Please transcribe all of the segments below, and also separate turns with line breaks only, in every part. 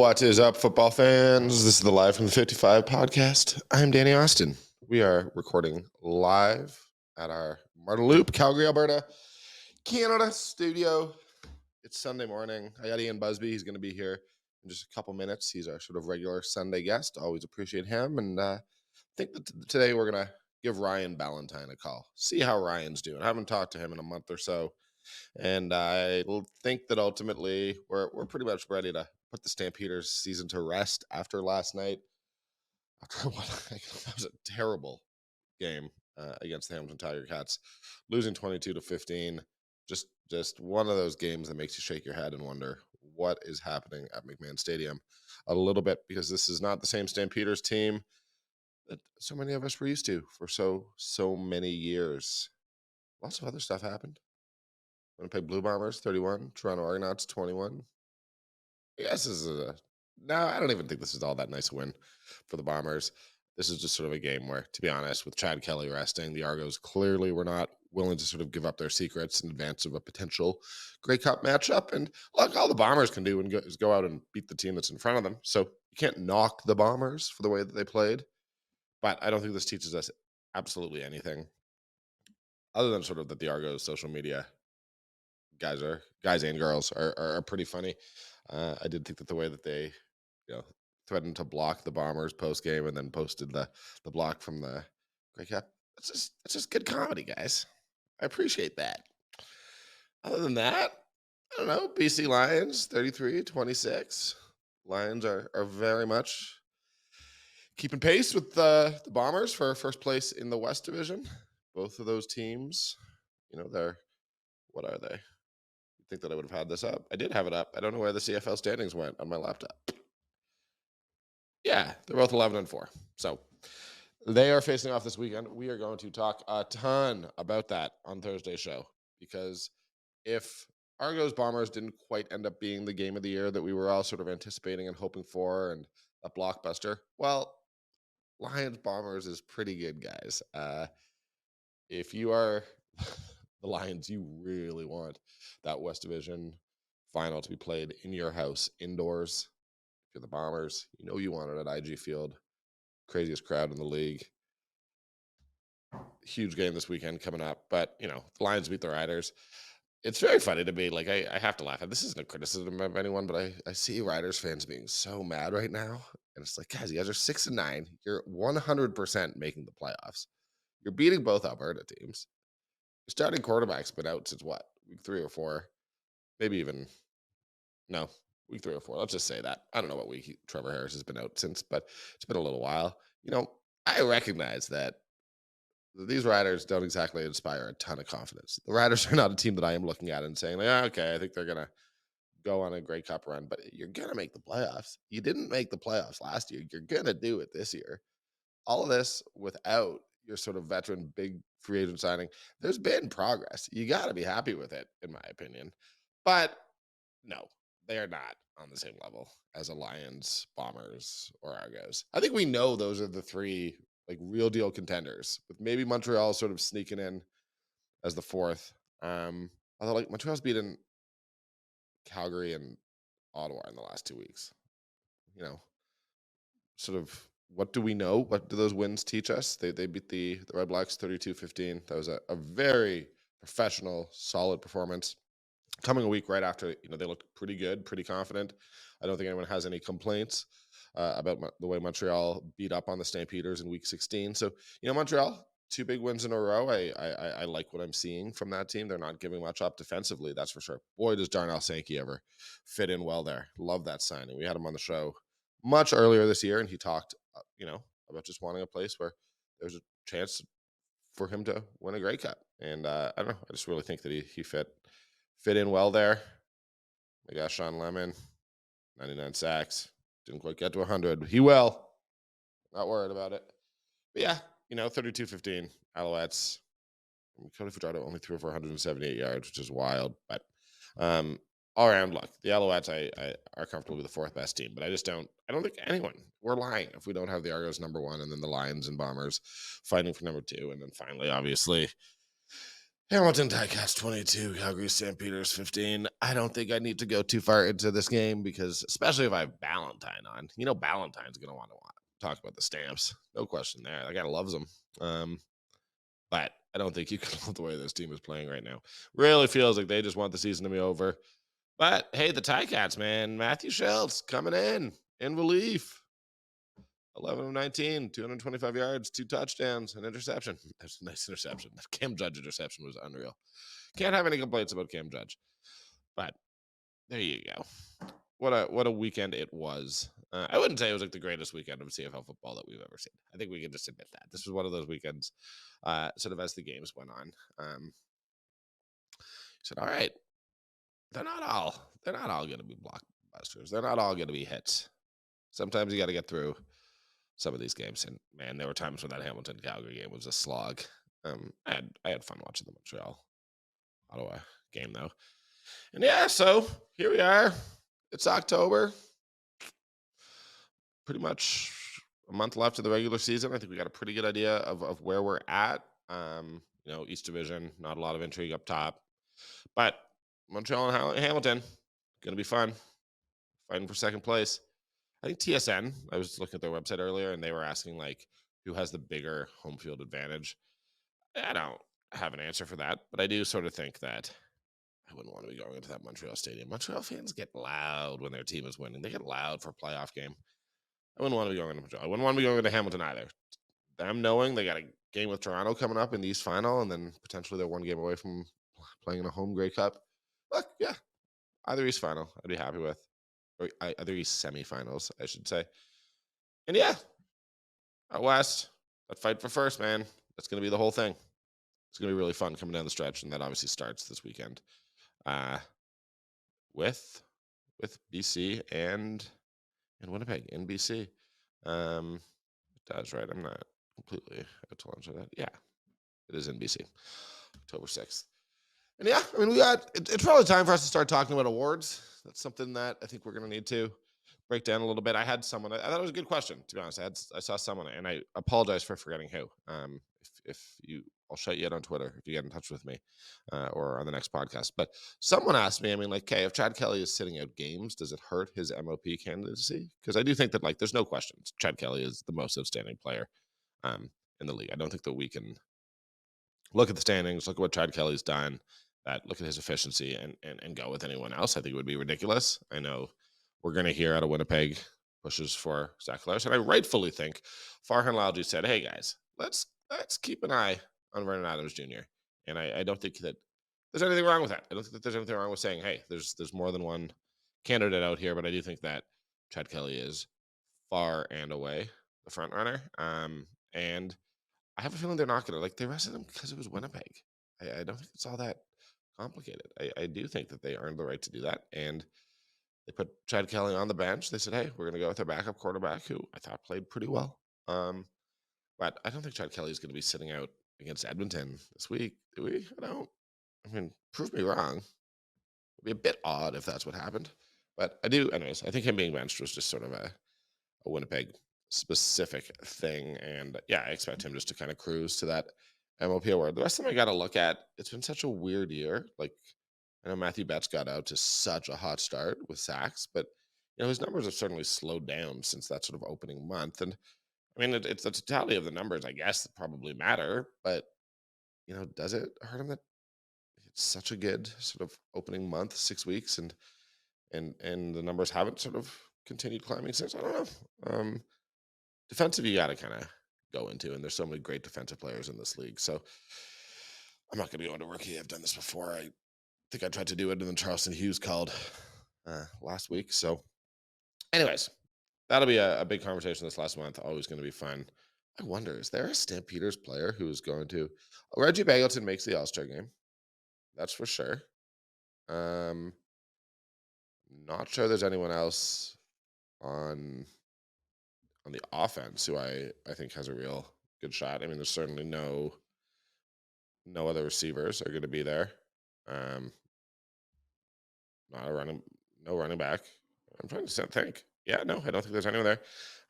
What is up, football fans? This is the Live from the 55 podcast. I'm Danny Austin. We are recording live at our Martin Loop, Calgary, Alberta, Canada studio. It's Sunday morning. I got Ian Busby. He's going to be here in just a couple minutes. He's our sort of regular Sunday guest. Always appreciate him. And I think that today we're going to give Ryan Ballentine a call. See how Ryan's doing. I haven't talked to him in a month or so. And I think that ultimately we're pretty much ready to put the Stampeders season to rest after last night. After that was a terrible game against the Hamilton Tiger Cats, losing 22-15. Just one of those games that makes you shake your head and wonder what is happening at McMahon Stadium a little bit, because this is not the same Stampeders team that so many of us were used to for so many years. Lots of other stuff happened. Winnipeg Blue Bombers 31, Toronto Argonauts 21. I guess this is I don't even think this is all that nice a win for the Bombers. This is just sort of a game where, to be honest, with Chad Kelly resting, the Argos clearly were not willing to sort of give up their secrets in advance of a potential Grey Cup matchup. And look, all the Bombers can do is go out and beat the team that's in front of them. So you can't knock the Bombers for the way that they played. But I don't think this teaches us absolutely anything other than sort of that the Argos social media guys and girls are pretty funny. I did think that the way that they, threatened to block the Bombers post game and then posted the block from the Grey Cup. It's just good comedy, guys. I appreciate that. Other than that, I don't know. BC Lions 33-26. Lions are very much keeping pace with the Bombers for first place in the West Division. Both of those teams, what are they? You'd think that I would have had this up. I did have it up. I don't know where the CFL standings went on my laptop. Yeah, they're both 11-4. So they are facing off this weekend. We are going to talk a ton about that on Thursday's show, because if Argos Bombers didn't quite end up being the game of the year that we were all sort of anticipating and hoping for, and a blockbuster, well, Lions Bombers is pretty good, guys. If you are the Lions, you really want that West Division final to be played in your house, indoors. If you're the Bombers, you want it at IG Field. Craziest crowd in the league. Huge game this weekend coming up. But, the Lions beat the Riders. It's very funny to me. Like, I have to laugh. This isn't a criticism of anyone, but I see Riders fans being so mad right now. And it's like, guys, you guys are 6-9. You're 100% making the playoffs. You're beating both Alberta teams. Your starting quarterback's been out since what? Week 3 or 4? Maybe even, no, week 3 or 4. Let's just say that. I don't know what week Trevor Harris has been out since, but it's been a little while. I recognize that these Riders don't exactly inspire a ton of confidence. The Riders are not a team that I am looking at and saying, okay, I think they're going to go on a Grey Cup run, but you're going to make the playoffs. You didn't make the playoffs last year. You're going to do it this year. All of this without your sort of veteran big free agent signing. There's been progress. You got to be happy with it, in my opinion. But no, they are not on the same level as a Lions, Bombers, or Argos. I think we know those are the three real deal contenders, with maybe Montreal sort of sneaking in as the fourth. Although Montreal's beaten Calgary and Ottawa in the last 2 weeks. Sort of what do we know? What do those wins teach us? They beat the Red Blacks 32-15. That was a very professional, solid performance. Coming a week right after, they looked pretty good, pretty confident. I don't think anyone has any complaints about the way Montreal beat up on the Stampeders in week 16. So, Montreal, 2 big wins in a row. I like what I'm seeing from that team. They're not giving much up defensively, that's for sure. Boy, does Darnell Sankey ever fit in well there. Love that signing. We had him on the show much earlier this year, and he talked, about just wanting a place where there's a chance for him to win a Grey Cup. And I don't know. I just really think that he fit in well there. They got Sean Lemon, 99 sacks. Didn't quite get to 100. He will. Not worried about it. But yeah, 32-15. Alouettes. Cody Fajardo only threw for 178 yards, which is wild. But all around, look, the Alouettes I are comfortably the 4th best team. But I don't think anyone, we're lying if we don't have the Argos number 1 and then the Lions and Bombers fighting for number 2. And then finally, obviously, Hamilton Ticats 22, Calgary St. Peter's 15. I don't think I need to go too far into this game because, especially if I have Ballentine on, Ballantine's going to want to talk about the Stamps. No question there. That guy loves them. But I don't think you can love the way this team is playing right now. Really feels like they just want the season to be over. But hey, the Ticats, man. Matthew Schultz coming in relief. 11 of 19, 225 yards, 2 touchdowns, an interception. That's a nice interception. That Cam Judge interception was unreal. Can't have any complaints about Cam Judge. But there you go. What a weekend it was. I wouldn't say it was like the greatest weekend of CFL football that we've ever seen. I think we can just admit that. This was one of those weekends, sort of as the games went on. Said, all right, they're not all going to be blockbusters. They're not all going to be hits. Sometimes you got to get through some of these games, and man, there were times when that Hamilton Calgary game was a slog. I had fun watching the Montreal Ottawa game though, and yeah, so here we are. It's October, pretty much a month left of the regular season. I think we got a pretty good idea of where we're at. East Division, not a lot of intrigue up top, but Montreal and Hamilton gonna be fun, fighting for second place. I think TSN, I was looking at their website earlier, and they were asking, like, who has the bigger home field advantage. I don't have an answer for that, but I do sort of think that I wouldn't want to be going into that Montreal stadium. Montreal fans get loud when their team is winning. They get loud for a playoff game. I wouldn't want to be going into Montreal. I wouldn't want to be going into Hamilton either. Them knowing they got a game with Toronto coming up in the East Final, and then potentially they're one game away from playing in a home Grey Cup. Look, yeah, either East Final I'd be happy with. Or either East semifinals, I should say. And yeah, out west, that fight for first, man. That's going to be the whole thing. It's going to be really fun coming down the stretch, and that obviously starts this weekend with BC and Winnipeg in BC. It does, right? I'm not completely out to lunch on that. Yeah, it is in BC, October 6th. And yeah, I mean, it's probably time for us to start talking about awards. That's something that I think we're going to need to break down a little bit. I had someone, I thought it was a good question, to be honest. I saw someone, and I apologize for forgetting who. I'll shout you out on Twitter if you get in touch with me or on the next podcast. But someone asked me, I mean, like, okay, if Chad Kelly is sitting out games, does it hurt his MOP candidacy? Because I do think that, like, there's no questions. Chad Kelly is the most outstanding player in the league. I don't think that we can look at the standings, look at what Chad Kelly's done, look at his efficiency and go with anyone else. I think it would be ridiculous. I know we're going to hear out of Winnipeg pushes for Zach Larson. And I rightfully think Farhan Lalji said, hey guys, let's keep an eye on Vernon Adams Jr. And I don't think that there's anything wrong with that. I don't think that there's anything wrong with saying, hey, there's more than one candidate out here, but I do think that Chad Kelly is far and away the front runner. And I have a feeling they're not going to, like, they arrested him because it was Winnipeg. I don't think it's all that complicated. I do think that they earned the right to do that. And they put Chad Kelly on the bench. They said, hey, we're going to go with their backup quarterback, who I thought played pretty well. But I don't think Chad Kelly is going to be sitting out against Edmonton this week. Do we? I mean, prove me wrong. It'd be a bit odd if that's what happened. But I do, anyways, I think him being benched was just sort of a Winnipeg specific thing. And yeah, I expect him just to kind of cruise to that MOP award. The rest of them I got to look at. It's been such a weird year. Like, I know Matthew Betts got out to such a hot start with sacks, but his numbers have certainly slowed down since that sort of opening month. And I mean, it's the totality of the numbers, I guess, that probably matter. But does it hurt him that it's such a good sort of opening month, 6 weeks, and the numbers haven't sort of continued climbing since? I don't know. Defensive, you got to kind of go into, and there's so many great defensive players in this league. So I'm not going to go into rookie. I've done this before. I think I tried to do it, and then Charleston Hughes called last week. So anyways, that'll be a big conversation this last month. Always going to be fun. I wonder, is there a Stampeders player who is going to... Reggie Bagleton makes the All-Star game. That's for sure. Not sure there's anyone else on the offense who I think has a real good shot. I mean, there's certainly no other receivers are going to be there. No running back. I'm trying to think. Yeah, no, I don't think there's anyone there.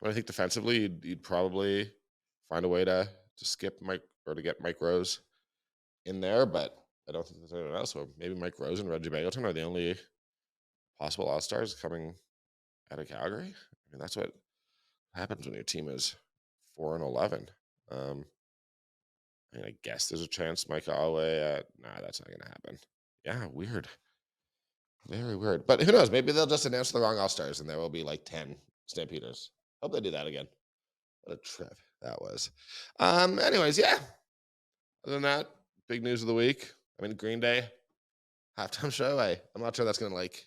I think defensively, you'd probably find a way to skip Mike or to get Mike Rose in there, but I don't think there's anyone else. So maybe Mike Rose and Reggie Ballentine are the only possible All-Stars coming out of Calgary. I mean, that's what happens when your team is 4-11. I mean, I guess there's a chance Mike Holloway. Nah, that's not going to happen. Yeah, weird. Very weird. But who knows? Maybe they'll just announce the wrong All-Stars and there will be like 10 Stampeders. Hope they do that again. What a trip that was. Anyways, yeah. Other than that, big news of the week. I mean, Green Day halftime show. I'm not sure that's going to like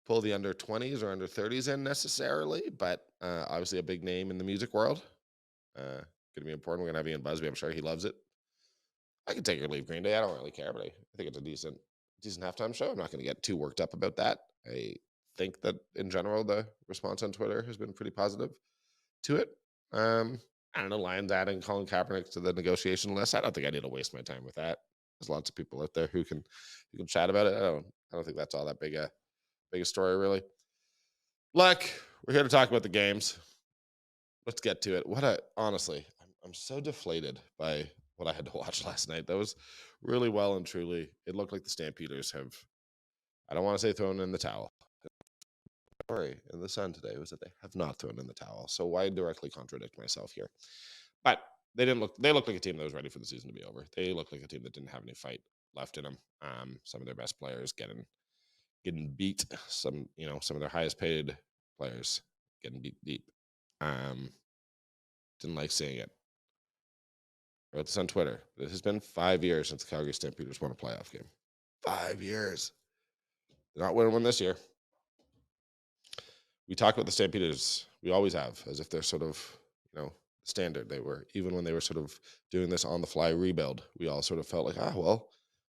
pull the under 20s or under 30s in necessarily, but obviously a big name in the music world. Going to be important. We're going to have Ian Busby. I'm sure he loves it. I can take or leave Green Day. I don't really care, but I think it's a decent halftime show. I'm not going to get too worked up about that. I think that in general, the response on Twitter has been pretty positive to it. I don't know, Lions adding Colin Kaepernick to the negotiation list. I don't think I need to waste my time with that. There's lots of people out there who can chat about it. I don't think that's all that big a story, really. Look, we're here to talk about the games. Let's get to it. Honestly, I'm so deflated by what I had to watch last night. That was really well and truly, it looked like the Stampeders have, I don't want to say thrown in the towel. The story in the Sun today was that they have not thrown in the towel. So why directly contradict myself here? But they looked like a team that was ready for the season to be over. They looked like a team that didn't have any fight left in them. Some of their best players getting beat. Some of their highest paid players getting beat deep. Didn't like seeing it. I wrote this on Twitter. It has been 5 years since the Calgary Stampeders won a playoff game. 5 years. They're not winning one this year. We talk about the Stampeders. We always have, as if they're sort of, standard. They were, even when they were sort of doing this on the fly rebuild, we all sort of felt like, well,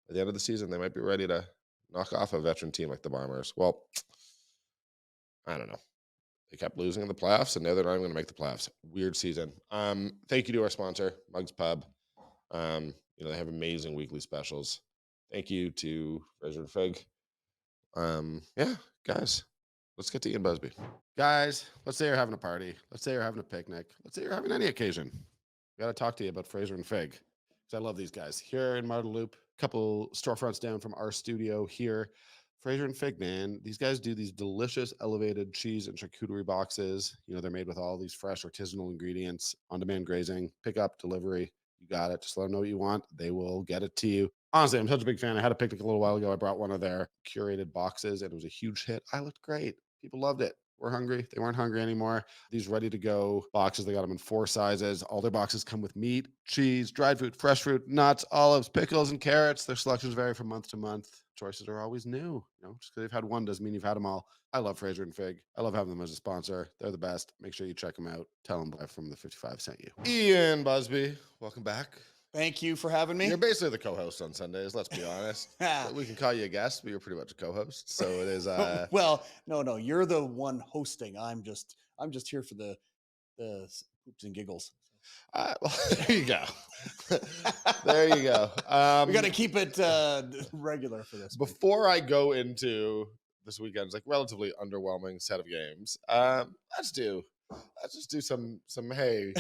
at the end of the season, they might be ready to knock off a veteran team like the Bombers. Well, I don't know. They kept losing in the playoffs, and now they're not even going to make the playoffs. Weird season. Thank you to our sponsor, Mugs Pub. They have amazing weekly specials. Thank you to Fraser and Fig. Guys, let's get to Ian Busby. Guys, let's say you're having a party. Let's say you're having a picnic. Let's say you're having any occasion. I got to talk to you about Fraser and Fig, because I love these guys. Here in Martin Loop, a couple storefronts down from our studio here. Fraser and Fig, man, these guys do these delicious elevated cheese and charcuterie boxes. They're made with all these fresh artisanal ingredients, on-demand grazing, pickup, delivery. You got it. Just let them know what you want. They will get it to you. Honestly, I'm such a big fan. I had a picnic a little while ago. I brought one of their curated boxes, and it was a huge hit. I looked great. People loved it. We're hungry. They weren't hungry anymore. These ready-to-go boxes, they got them in 4 sizes. All their boxes come with meat, cheese, dried fruit, fresh fruit, nuts, olives, pickles, and carrots. Their selections vary from month to month. Choices are always new. Just because you've had one doesn't mean you've had them all. I love Fraser and Fig. I love having them as a sponsor. They're the best. Make sure you check them out. Tell them Live from the 55 sent you. Ian Busby, welcome back.
Thank you for having me.
You're basically the co-host on Sundays, let's be honest. We can call you a guest, but you're pretty much a co-host. So it is
well, no, you're the one hosting. I'm just here for the poops and giggles.
Well, there you go. There you go.
We got to keep it regular for this.
Before I go into this weekend's relatively underwhelming set of games, let's just do some hey.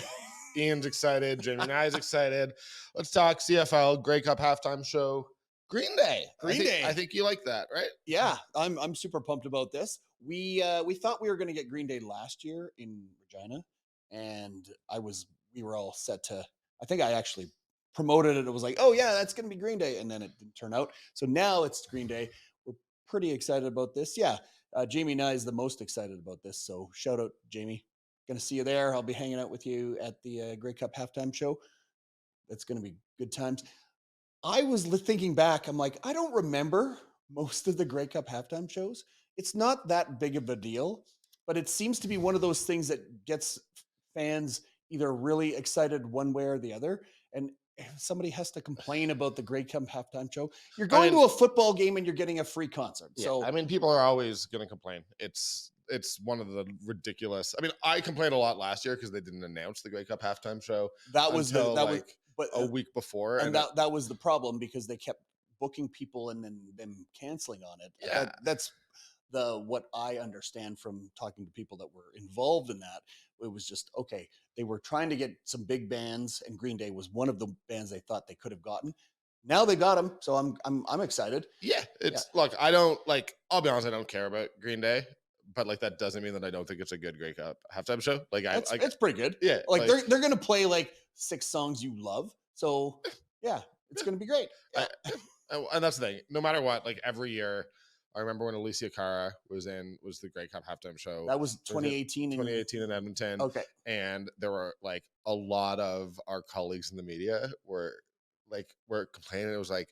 Ian's excited. Jamie and I's excited. Let's talk CFL Grey Cup halftime show. Green Day. I think you like that, right?
Yeah, I'm super pumped about this. We thought we were going to get Green Day last year in Regina, and we were all set to. I think I actually promoted it. It was like, oh yeah, that's going to be Green Day, and then it didn't turn out. So now it's Green Day. We're pretty excited about this. Yeah, Jamie and I is the most excited about this. So shout out, Jamie. Going to see you there. I'll be hanging out with you at the Grey Cup halftime show. That's going to be good times. I was thinking back. I'm like, I don't remember most of the Grey Cup halftime shows. It's not that big of a deal, but it seems to be one of those things that gets fans either really excited one way or the other. And somebody has to complain about the Grey Cup halftime show. You're going to a football game and you're getting a free concert.
Yeah, so people are always going to complain. It's one of the ridiculous. I complained a lot last year because they didn't announce the Grey Cup halftime show.
That was
a week before,
and that was the problem because they kept booking people and then them canceling on it.
Yeah,
that's what I understand from talking to people that were involved in that. It was just okay. They were trying to get some big bands, and Green Day was one of the bands they thought they could have gotten. now they got him, so I'm excited.
Yeah, look, I don't like. I'll be honest, I don't care about Green Day, but like that doesn't mean that I don't think it's a good Grey Cup halftime show. Like
It's pretty good.
yeah,
Like they're gonna play like 6 songs you love, so yeah, it's gonna be great. Yeah.
And that's the thing. No matter what, like every year, I remember when Alicia Cara was the Grey Cup halftime show.
That was 2018.
2018 in Edmonton.
Okay.
And there were like a lot of our colleagues in the media were complaining. It was like,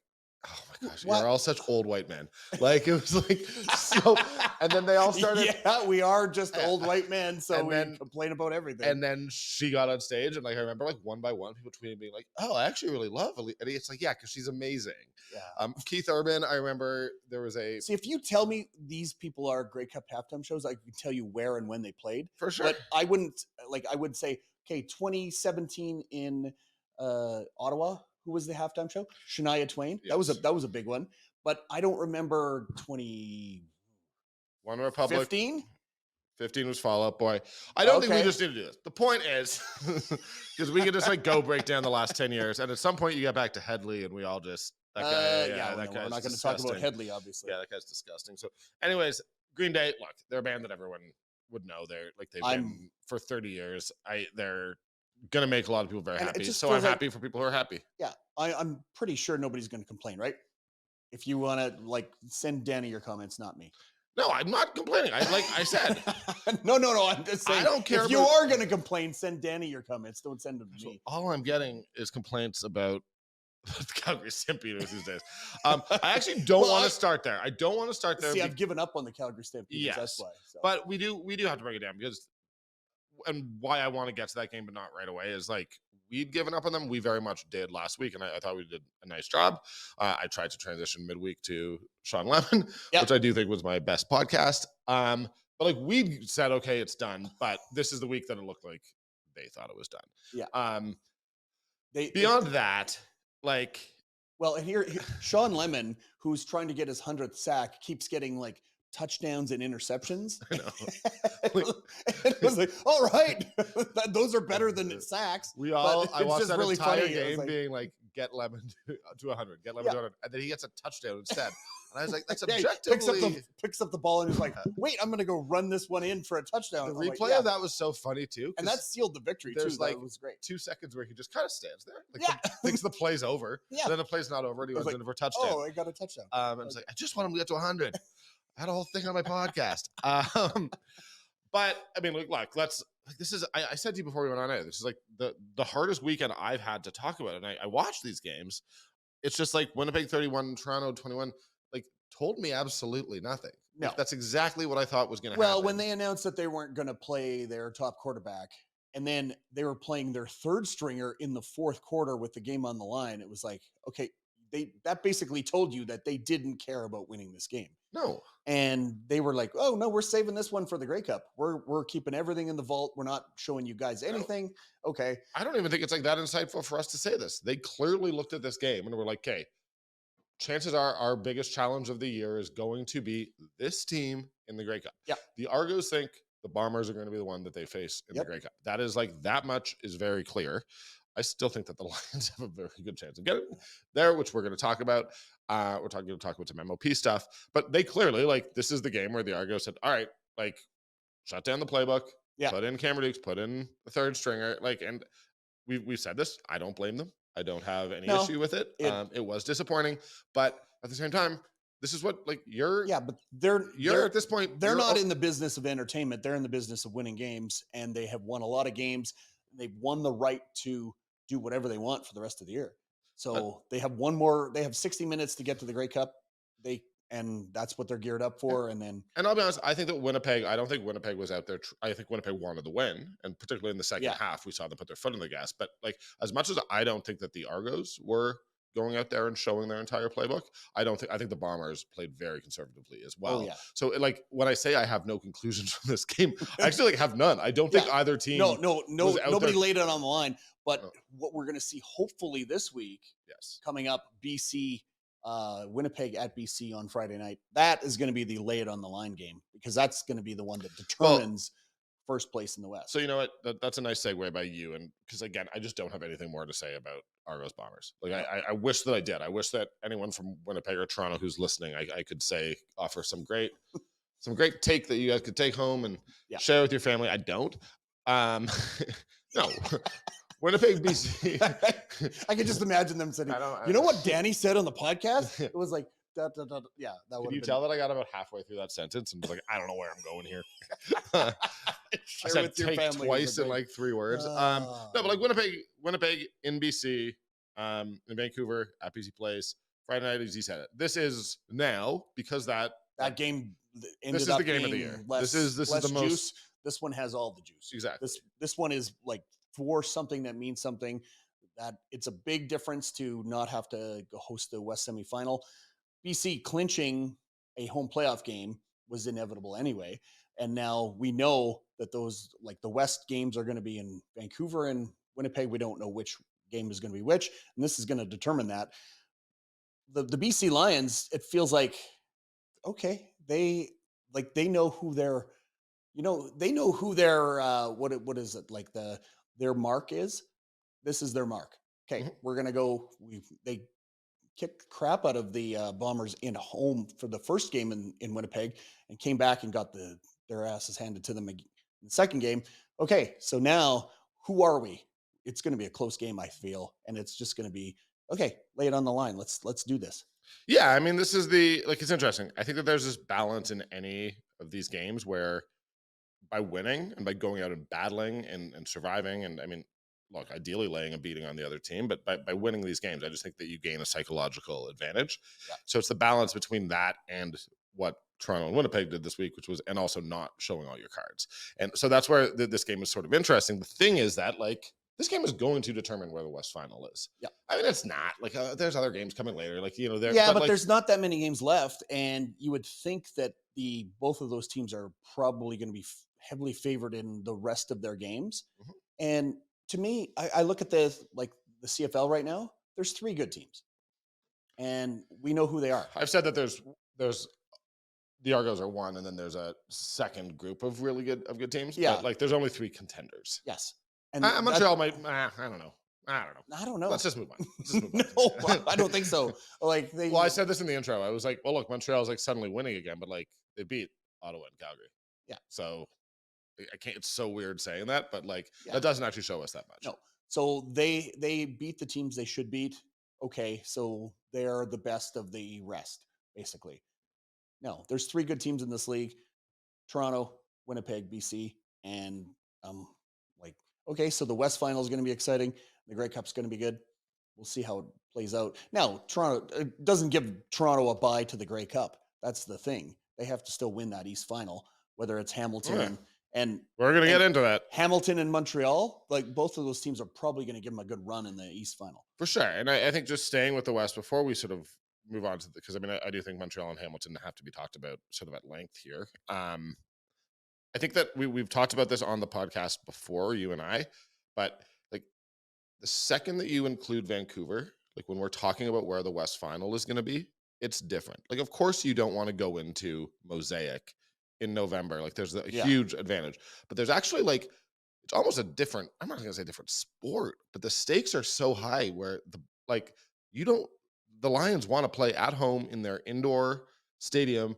oh my gosh, you're all such old white men. Like it was like so. And then they all started.
Yeah, we are just old white men, so we complain about everything.
And then she got on stage, and like I remember, like one by one, people tweeting being like, "Oh, I actually really love Ali." And it's like, yeah, because she's amazing.
Yeah.
Keith Urban, I remember there was a.
See, if you tell me these people are Grey Cup halftime shows, I can tell you where and when they played.
For sure.
But I wouldn't I would say, okay, 2017 in Ottawa. Who was the halftime show? Shania Twain.
Yes.
That was a big one. But I don't remember
2015. Republic. 15 was Fall Out Boy. I don't think we just need to do this. The point is, because we could just like go break down the last 10 years, and at some point you get back to Headley, and we all just that guy. That
we're not going to talk about Headley, obviously.
Yeah, that guy's disgusting. So, anyways, Green Day. Look, they're a band that everyone would know. They've been for 30 years. They're gonna make a lot of people very happy. So I'm happy for people who are happy.
Yeah, I'm pretty sure nobody's going to complain, right? If you want to send Danny your comments, not me.
No, I'm not complaining. I said.
No. I'm just saying.
I don't care.
If you are going to complain, send Danny your comments. Don't send them to me.
All I'm getting is complaints about the Calgary Stampeders these days. I actually don't want to start there. I don't want to start there.
See, I've given up on the Calgary Stampeders. Yes, that's why. So.
But we do have to break it down because, and why I want to get to that game, but not right away, is like we'd given up on them. We very much did last week, and I thought we did a nice job. I tried to transition midweek to Sean Lemon, which I do think was my best podcast. But like we said, okay, it's done. But this is the week that it looked like they thought it was done.
Yeah.
Beyond that, like.
Well, and here Sean Lemon, who's trying to get his 100th sack, keeps getting like touchdowns and interceptions.
I know.
It was like, all right, those are better than sacks.
I watched that really entire game being like, get Lemon to 100, get Lemon to 100, and then he gets a touchdown instead. And I was like, that's objectively.
Picks up the ball and is like, wait, I'm going to go run this one in for a touchdown.
The replay of that was so funny too.
And that sealed the victory too. Like, it was great.
2 seconds where he just kind of stands there. Like thinks the play's over. Yeah. And then the play's not over and he runs in for a touchdown.
Oh, I got a touchdown.
I was like, I just want him to get to 100. I had a whole thing on my podcast. But I mean, this is, I said to you before we went on air, this is like the hardest weekend I've had to talk about. And I watched these games. It's just like Winnipeg 31, Toronto 21, like told me absolutely nothing.
No.
Like, that's exactly what I thought was going to happen.
Well, when they announced that they weren't going to play their top quarterback, and then they were playing their third stringer in the fourth quarter with the game on the line, it was like, okay, that basically told you that they didn't care about winning this game.
No.
And they were like, oh, no, we're saving this one for the Grey Cup. We're keeping everything in the vault. We're not showing you guys anything. No. Okay.
I don't even think it's like that insightful for us to say this. They clearly looked at this game and were like, okay, chances are our biggest challenge of the year is going to be this team in the Grey Cup.
Yeah.
The Argos think the Bombers are going to be the one that they face in the Grey Cup. That is like, that much is very clear. I still think that the Lions have a very good chance of getting there, which we're going to talk about. We're going to talk about some MOP stuff, but they clearly, like, this is the game where the Argos said, all right, like, shut down the playbook, put in Cameron Dukes, put in the third stringer, like, and we've said this. I don't blame them. I don't have any issue with it. It was disappointing, but at the same time, this is what, like,
but they're
at this point,
they're not in the business of entertainment. They're in the business of winning games, and they have won a lot of games. They've won the right to do whatever they want for the rest of the year. So they have 60 minutes to get to the Grey Cup. And that's what they're geared up for. And
I'll be honest, I think that I don't think Winnipeg was out there. I think Winnipeg wanted the win. And particularly in the second half, we saw them put their foot on the gas. But like, as much as I don't think that the Argos were going out there and showing their entire playbook, I think the Bombers played very conservatively as well.
Oh, yeah.
So like, when I say I have no conclusions from this game, I actually have none. I don't think either team.
Nobody laid it on the line. But what we're going to see hopefully this week, coming up, BC, Winnipeg at BC on Friday night, that is going to be the lay it on the line game, because that's going to be the one that determines first place in the West.
So you know what? That's a nice segue by you, and because again, I just don't have anything more to say about Argos Bombers. Like I wish that I did. I wish that anyone from Winnipeg or Toronto who's listening, I could say offer some great take that you guys could take home and share with your family. I don't. No. Winnipeg, BC.
I can just imagine them saying, you know what Danny said on the podcast? It was like, yeah, that would.
Can you tell that I got about halfway through that sentence and was like, I don't know where I'm going here. I said
with your
take
family
twice in like 3 words. No, but like Winnipeg in BC, in Vancouver at BC Place, Friday night, as you said it. This is now because that
game.
This is the game of the year. This is the
juice.
most.
This one has all the juice.
Exactly.
This one is like for something that means something. That it's a big difference to not have to go host the West semifinal. BC clinching a home playoff game was inevitable anyway. And now we know that those, like the West games, are going to be in Vancouver and Winnipeg. We don't know which game is going to be which. And this is going to determine that. The BC Lions, it feels like, okay, they know who their, they know who their, what is it? Like their mark is. This is their mark. Okay, we're going to go. They kicked crap out of the Bombers in home for the first game in Winnipeg and came back and got their asses handed to them in the second game. Okay, so now who are we? It's going to be a close game, I feel, and it's just going to be, okay, lay it on the line. Let's do this.
Yeah, I mean, this is it's interesting. I think that there's this balance in any of these games where by winning and by going out and battling and surviving, and I mean, look, ideally laying a beating on the other team, but by winning these games, I just think that you gain a psychological advantage. Yeah. So it's the balance between that and what Toronto and Winnipeg did this week, which was, and also not showing all your cards. And so that's where this game is sort of interesting. The thing is that like this game is going to determine where the West Final is. Yeah. I mean, it's not like there's other games coming later. Like,
but like, there's not that many games left. And you would think that both of those teams are probably going to be heavily favored in the rest of their games. Mm-hmm. And to me, I look at the CFL right now. There's 3 good teams, and we know who they are.
I've said that there's the Argos are one, and then there's a second group of really good teams. Yeah, but like there's only 3 contenders.
Yes,
and Montreal might. I don't know. I don't know. Let's just move on.
No, I don't think so. Like
well, I said this in the intro. I was like, well, look, Montreal's like suddenly winning again, but like they beat Ottawa and Calgary.
Yeah,
so. I can't. It's so weird saying that, but like that doesn't actually show us that much.
No. So they beat the teams they should beat. Okay, so they're the best of the rest, basically. No, there's 3 good teams in this league: Toronto, Winnipeg, BC, and okay, so the West Final is going to be exciting. The Grey Cup's going to be good. We'll see how it plays out. Now, Toronto doesn't give Toronto a bye to the Grey Cup. That's the thing. They have to still win that East Final, whether it's Hamilton. And
we're going to get into that.
Hamilton and Montreal, like both of those teams are probably going to give them a good run in the East Final.
For sure. And I think just staying with the West before we sort of move on to because I mean, I do think Montreal and Hamilton have to be talked about sort of at length here. I think that we've talked about this on the podcast before, you and I, but like the second that you include Vancouver, like when we're talking about where the West Final is going to be, it's different. Like, of course you don't want to go into Mosaic in November. Like there's a huge advantage, but there's actually like, it's almost a different, I'm not going to say different sport, but the stakes are so high where the Lions want to play at home in their indoor stadium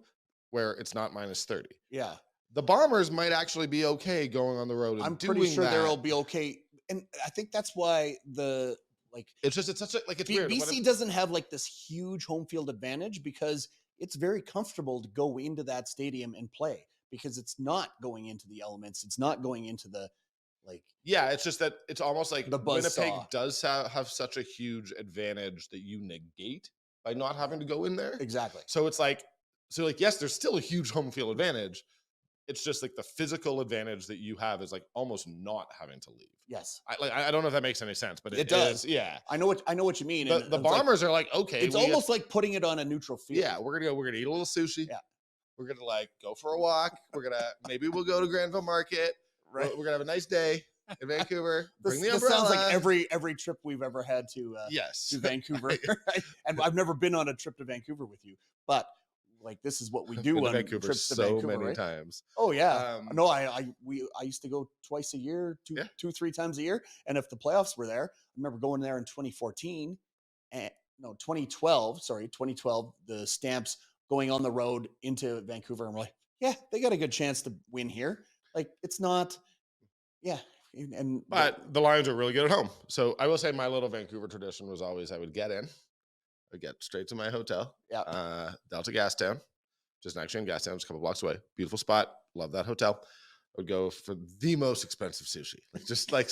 where it's not -30.
Yeah.
The Bombers might actually be okay going on the road. And
I'm pretty sure they'll be okay. And I think that's why it's
such a, like, it's weird.
BC doesn't have like this huge home field advantage because it's very comfortable to go into that stadium and play because it's not going into the elements. It's not going into the
it's just that it's almost like the Winnipeg does have such a huge advantage that you negate by not having to go in there.
Exactly.
So it's like, yes, there's still a huge home field advantage. It's just like the physical advantage that you have is like almost not having to leave.
Yes.
I don't know if that makes any sense, but
it does.
Yeah.
I know what you mean.
The Bombers are like, okay.
It's almost like putting it on a neutral field.
Yeah. We're going to eat a little sushi.
Yeah.
We're going to go for a walk. Maybe we'll go to Granville Market. Right. We're going to have a nice day in Vancouver. Bring the umbrella.
This sounds like every trip we've ever had to Vancouver. Right? And I've never been on a trip to Vancouver with you, but like this is what we
Been
do
to
on
Vancouver
trips to
so
Vancouver,
many
right?
times.
Oh yeah.
Um,
No, I used to go twice a year,
Yeah.
3 times a year. And if the playoffs were there, I remember going there in 2014 and no, 2012, sorry, 2012, the Stamps going on the road into Vancouver. And we're like, yeah, they got a good chance to win here. Like it's not, yeah. And
But the Lions are really good at home. So I will say my little Vancouver tradition was always I would get in, I'd get straight to my hotel,
yeah,
Delta Gastown, just next to Gastown, just a couple blocks away. Beautiful spot. Love that hotel. I would go for the most expensive sushi. Like just like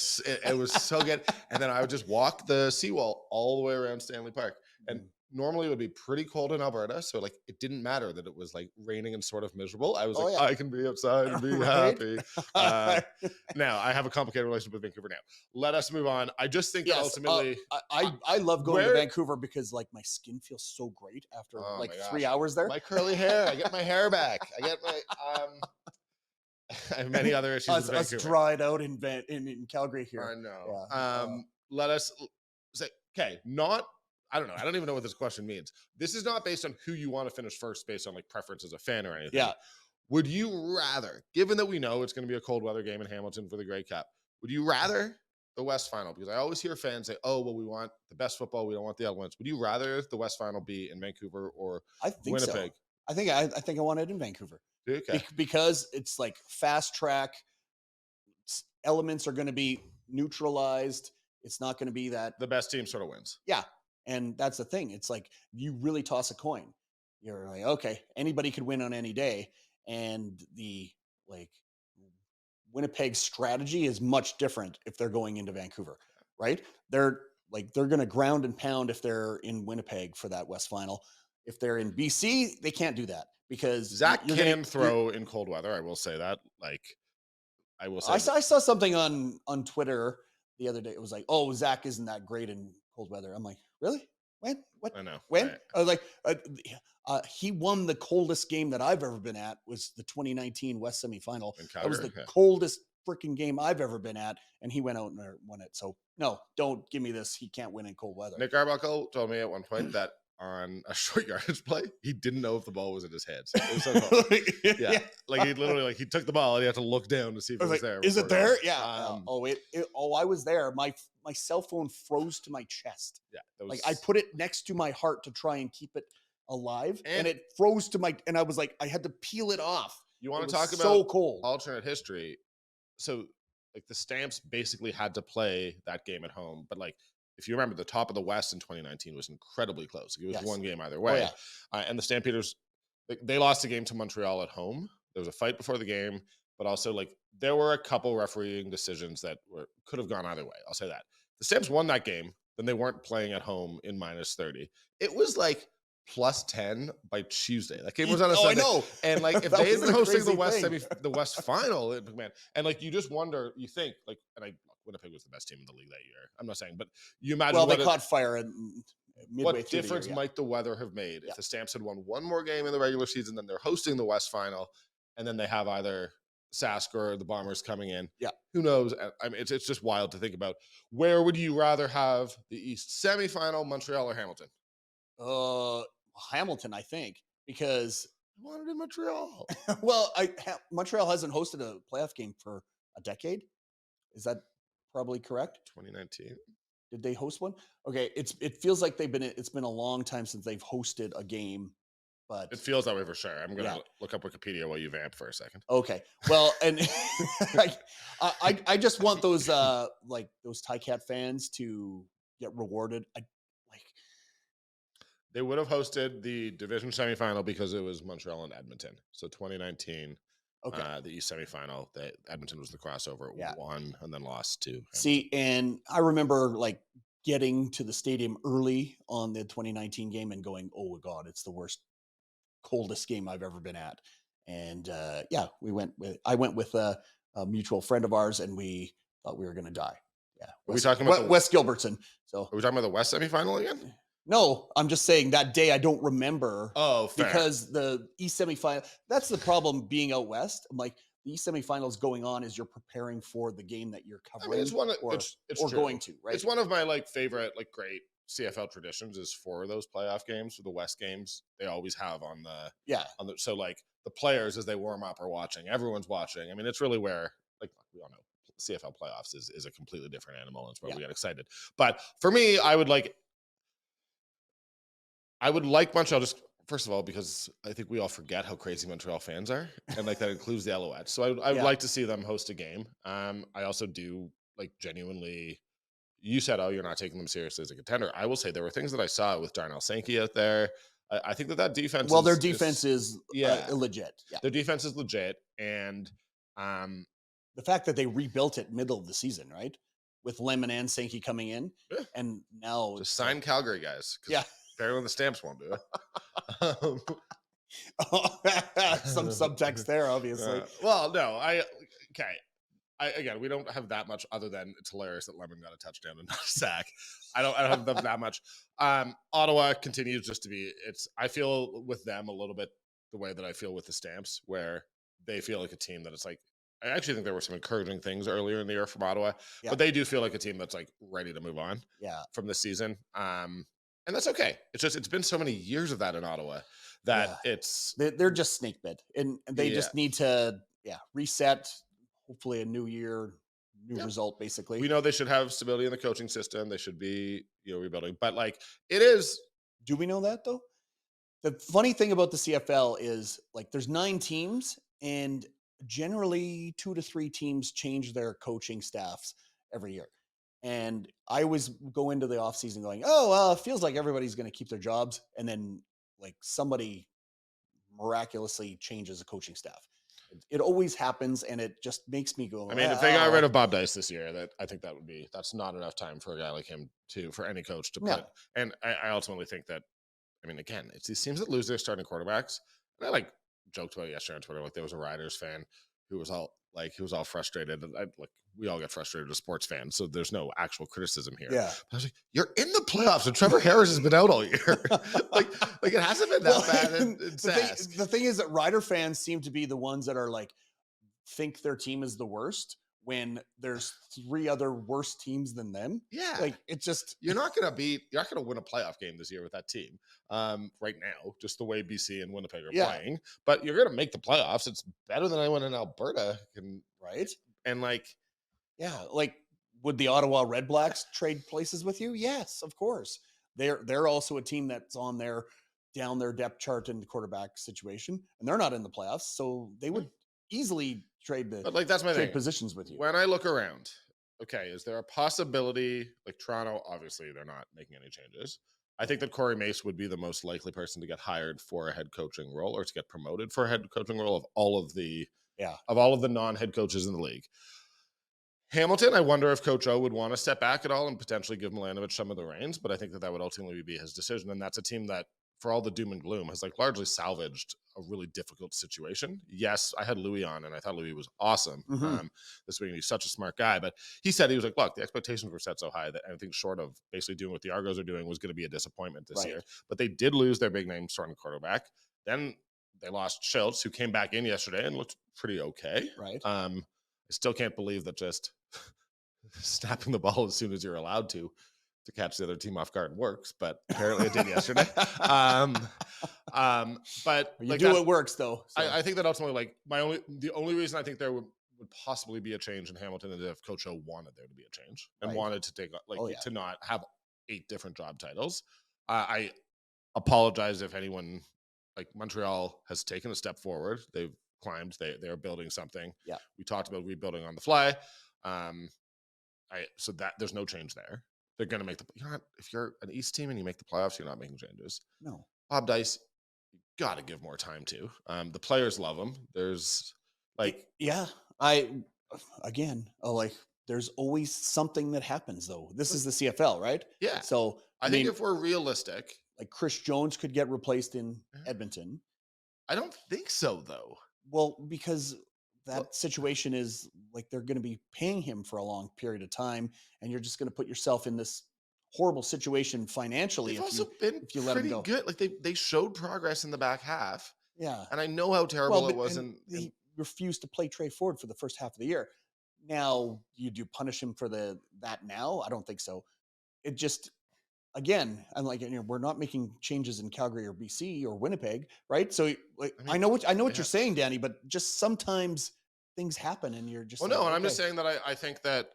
it was so good. And then I would just walk the seawall all the way around Stanley Park. And normally it would be pretty cold in Alberta. So like it didn't matter that it was like raining and sort of miserable. I was like, I can be outside and be happy. Now I have a complicated relationship with Vancouver now. Let us move on. I just think that ultimately
I love going to Vancouver because like my skin feels so great after like 3 hours there.
My curly hair. I get my hair back. I get my I have many other issues with Vancouver.
Us dried out in Calgary here.
I know. Yeah. Let us say, okay, I don't know. I don't even know what this question means. This is not based on who you want to finish first based on like preference as a fan or anything.
Yeah.
Would you rather, given that we know it's going to be a cold weather game in Hamilton for the Grey Cup, would you rather the West Final? Because I always hear fans say, oh, well, we want the best football. We don't want the elements. Would you rather the West Final be in Vancouver or Winnipeg?
So. I think I want it in Vancouver.
Okay.
Because it's like fast track. Elements are going to be neutralized. It's not going to be that
the best team sort of wins.
Yeah. And that's the thing. It's like you really toss a coin. You're like, okay, anybody could win on any day. And the like Winnipeg strategy is much different if they're going into Vancouver, right? They're going to ground and pound if they're in Winnipeg for that West Final. If they're in BC, they can't do that because
Zach can throw in cold weather. I will say that. Like, I will say
I saw something on Twitter the other day. It was like, oh, Zach isn't that great in cold weather. I'm like, really? When? What?
I know.
When? I was like, he won the coldest game that I've ever been at was the 2019 West semifinal. That was the coldest freaking game I've ever been at, and he went out and won it. So no, don't give me this. He can't win in cold weather.
Nick Arbuckle told me at one point that on a short yardage play, he didn't know if the ball was in his head. So it was so cold. Yeah. Like he literally he took the ball and he had to look down to see if it was there.
Is it there? Yeah. I was there. My cell phone froze to my chest.
Yeah.
Like I put it next to my heart to try and keep it alive, and it froze to my. And I was like, I had to peel it off.
You want to talk about
so cold
alternate history? So like the Stamps basically had to play that game at home, but like. If you remember, the top of the West in 2019 was incredibly close. It was one game either way. And the Stampeders, they lost the game to Montreal at home. There was a fight before the game, but also like there were a couple refereeing decisions that could have gone either way. I'll say that. The Stamps won that game. Then they weren't playing at home in -30. It was like +10 by Tuesday. That game was on a Sunday.
I know.
And like if they had been hosting the West Final, man, and like you just wonder, you think like, and Winnipeg was the best team in the league that year. I'm not saying, but you imagine.
Well, they caught fire midway
what difference might the weather have made if the Stamps had won one more game in the regular season, then they're hosting the West Final, and then they have either Sask or the Bombers coming in.
Yeah,
who knows? I mean, it's just wild to think about. Where would you rather have the East semifinal, Montreal or Hamilton?
Hamilton, I think, because
I wanted in Montreal.
Well, Montreal hasn't hosted a playoff game for a decade. Is that probably correct?
2019.
Did they host one? Okay, it feels like it's been a long time since they've hosted a game, but
it feels that way for sure. I'm gonna look up Wikipedia while you vamp for a second.
Okay, well, and I just want those like those Ticat fans to get rewarded.
They would have hosted the division semifinal because it was Montreal and Edmonton. So 2019. Okay. The East semifinal, Edmonton was the crossover. Won and then lost to Hamilton.
See, and I remember like getting to the stadium early on the 2019 game and going, "Oh my God, it's the worst, coldest game I've ever been at." And I went with a mutual friend of ours, and we thought we were going to die. Yeah,
are we talking about
West Gilbertson? So
are we talking about the West semifinal again?
No, I'm just saying that day I don't remember.
Oh, fair.
Because the East semifinal, that's the problem being out West. I'm like, the East semifinal is going on as you're preparing for the game that you're covering.
I mean, it's
going to, right?
It's one of my like favorite, like great CFL traditions is for those playoff games, for the West games, they always have on the so like the players as they warm up are watching. Everyone's watching. I mean, it's really where like we all know CFL playoffs is a completely different animal. It's where we get excited. But for me, I would like Montreal just first of all because I think we all forget how crazy Montreal fans are, and like that includes the Alouettes. So I would like to see them host a game. I also do like genuinely. You said, "Oh, you're not taking them seriously as a contender." I will say there were things that I saw with Darnell Sankey out there. I think that defense.
Well, their defense is
yeah,
legit. Yeah,
their defense is legit, and
the fact that they rebuilt it middle of the season, right, with Lemon and Sankey coming in, and now
just sign Calgary guys.
Yeah,
apparently the Stamps won't do it.
Some subtext there, obviously.
Well, no, okay. Again, we don't have that much other than it's hilarious that Lemon got a touchdown and not a sack. I don't have that much. Ottawa continues just to be. I feel with them a little bit the way that I feel with the Stamps, where they feel like a team that it's like. I actually think there were some encouraging things earlier in the year from Ottawa, but they do feel like a team that's like ready to move on. From the season. And that's okay. It's been so many years of that in Ottawa that
they're just snake bit, and they just need to reset. Hopefully, a new year, new result. Basically,
we know they should have stability in the coaching system. They should be rebuilding, but like it is.
Do we know that though? The funny thing about the CFL is like there's 9 teams, and generally 2 to 3 teams change their coaching staffs every year. And I always go into the offseason going, oh, well, it feels like everybody's going to keep their jobs. And then like somebody miraculously changes the coaching staff. It always happens. And it just makes me go,
I mean, if they got rid of Bob Dice this year, I think that's not enough time for a guy like him for any coach to put. And I ultimately think that, I mean, again, it's these teams that lose their starting quarterbacks. And I like joked about it yesterday on Twitter. Like there was a Riders fan who was all frustrated. And we all get frustrated as sports fans, so there's no actual criticism here.
Yeah,
but I was like, you're in the playoffs, and Trevor Harris has been out all year. like it hasn't been that bad. And
the thing is that Rider fans seem to be the ones that are like think their team is the worst when there's 3 other worse teams than them.
Yeah,
like it's just
you're not gonna win a playoff game this year with that team. Right now, just the way BC and Winnipeg are playing, but you're gonna make the playoffs. It's better than anyone in Alberta can,
right?
And like
would the Ottawa Red Blacks trade places with you? Yes, of course. They're also a team that's on down their depth chart in the quarterback situation, and they're not in the playoffs, so they would easily trade
that's my thing.
Positions with you.
When I look around, okay, is there a possibility like Toronto? Obviously, they're not making any changes. I think that Corey Mace would be the most likely person to get hired for a head coaching role or to get promoted for a head coaching role of all of the non-head coaches in the league. Hamilton, I wonder if Coach O would want to step back at all and potentially give Milanovic some of the reins, but I think that would ultimately be his decision. And that's a team that, for all the doom and gloom, has like largely salvaged a really difficult situation. Yes, I had Louis on, and I thought Louis was awesome this week. He's such a smart guy, but he said, he was like, look, the expectations were set so high that anything short of basically doing what the Argos are doing was going to be a disappointment this year. But they did lose their big name starting quarterback. Then they lost Schultz, who came back in yesterday and looked pretty okay.
Right.
I still can't believe that just snapping the ball as soon as you're allowed to catch the other team off guard works, but apparently it did yesterday. But
you do what works though.
So. I think that ultimately, the only reason I think there would possibly be a change in Hamilton is if Coach O wanted there to be a change and wanted to take to not have 8 different job titles. I apologize if anyone Montreal has taken a step forward. They've climbed. They're building something.
Yeah,
we talked about rebuilding on the fly. So that there's no change there. They're going to make if you're an East team and you make the playoffs, you're not making changes.
No.
Bob Dice, you got to give more time to. The players love him. There's
there's always something that happens though. This is the CFL, right?
Yeah.
So
I think if we're realistic,
like Chris Jones could get replaced in Edmonton.
I don't think so though.
Well, because that situation is like they're going to be paying him for a long period of time, and you're just going to put yourself in this horrible situation financially.
They've also been pretty good. Like they showed progress in the back half.
Yeah,
and I know how terrible it was. And
he refused to play Trey Ford for the first half of the year. Now you do punish him for that now? I don't think so. It just again, I'm like, we're not making changes in Calgary or BC or Winnipeg, right? So like,
I mean,
I know what
yeah.
you're saying, Danny, but just sometimes things happen, and you're just
Well,
like,
no, and I'm just
okay,
saying that I think that,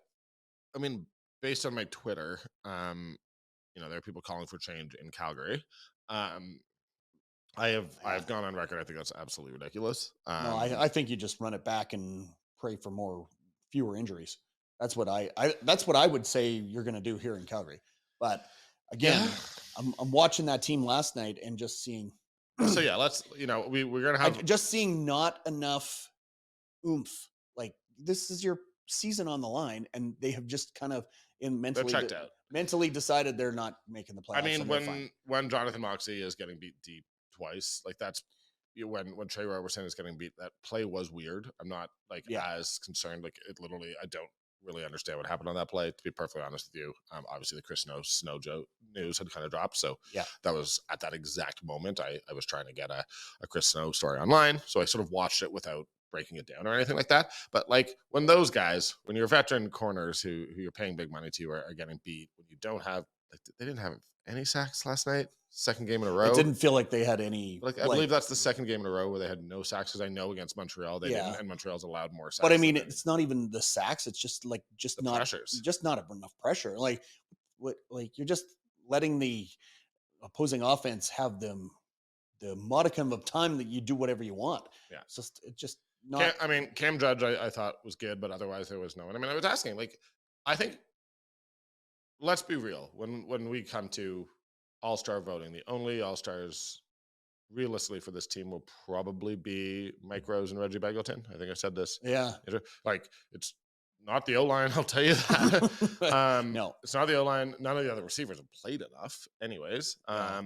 I mean, based on my Twitter, there are people calling for change in Calgary. Um, I've gone on record. I think that's absolutely ridiculous.
no, I think you just run it back and pray for fewer injuries. That's what that's what I would say you're going to do here in Calgary. But
Yeah.
again, I'm watching that team last night and just seeing
So yeah, let's we're gonna have
just seeing not enough oomph. Like, this is your season on the line, and they have just kind of
they're checked out.
mentally decided they're not making the
I
playoffs,
mean,
and they're fine.
when Jonathan Moxey is getting beat deep twice, like that's when Trey Robertson is getting beat, that play was weird. I'm not like
Yeah.
as concerned. Like it literally, I don't really understand what happened on that play. To be perfectly honest with you, obviously the Chris Snow Joe news had kind of dropped, so
Yeah.
that was at that exact moment. I was trying to get a Chris Snow story online, so I sort of watched it without breaking it down or anything like that. But like when those guys, when you're veteran corners who you're paying big money to are getting beat, when you don't have, like, they didn't have any sacks last night. Second game in a row.
It didn't feel like they had any.
Like I believe that's the second game in a row where they had no sacks. Because I know against Montreal they didn't, and Montreal's allowed more sacks.
But I mean, it's not even the sacks. It's just like not
pressures.
just not enough pressure. Like you're just letting the opposing offense have the modicum of time that you do whatever you want.
Yeah,
it's just not.
Cam Judge I thought was good, but otherwise there was no one. I mean, I was asking, like, I think, let's be real. When we come to All-Star voting, the only All-Stars realistically for this team will probably be Mike Rose and Reggie Begelton. I think I said this.
Yeah.
Like, it's not the O-line, I'll tell you that.
No.
It's not the O-line. None of the other receivers have played enough anyways.
Yeah.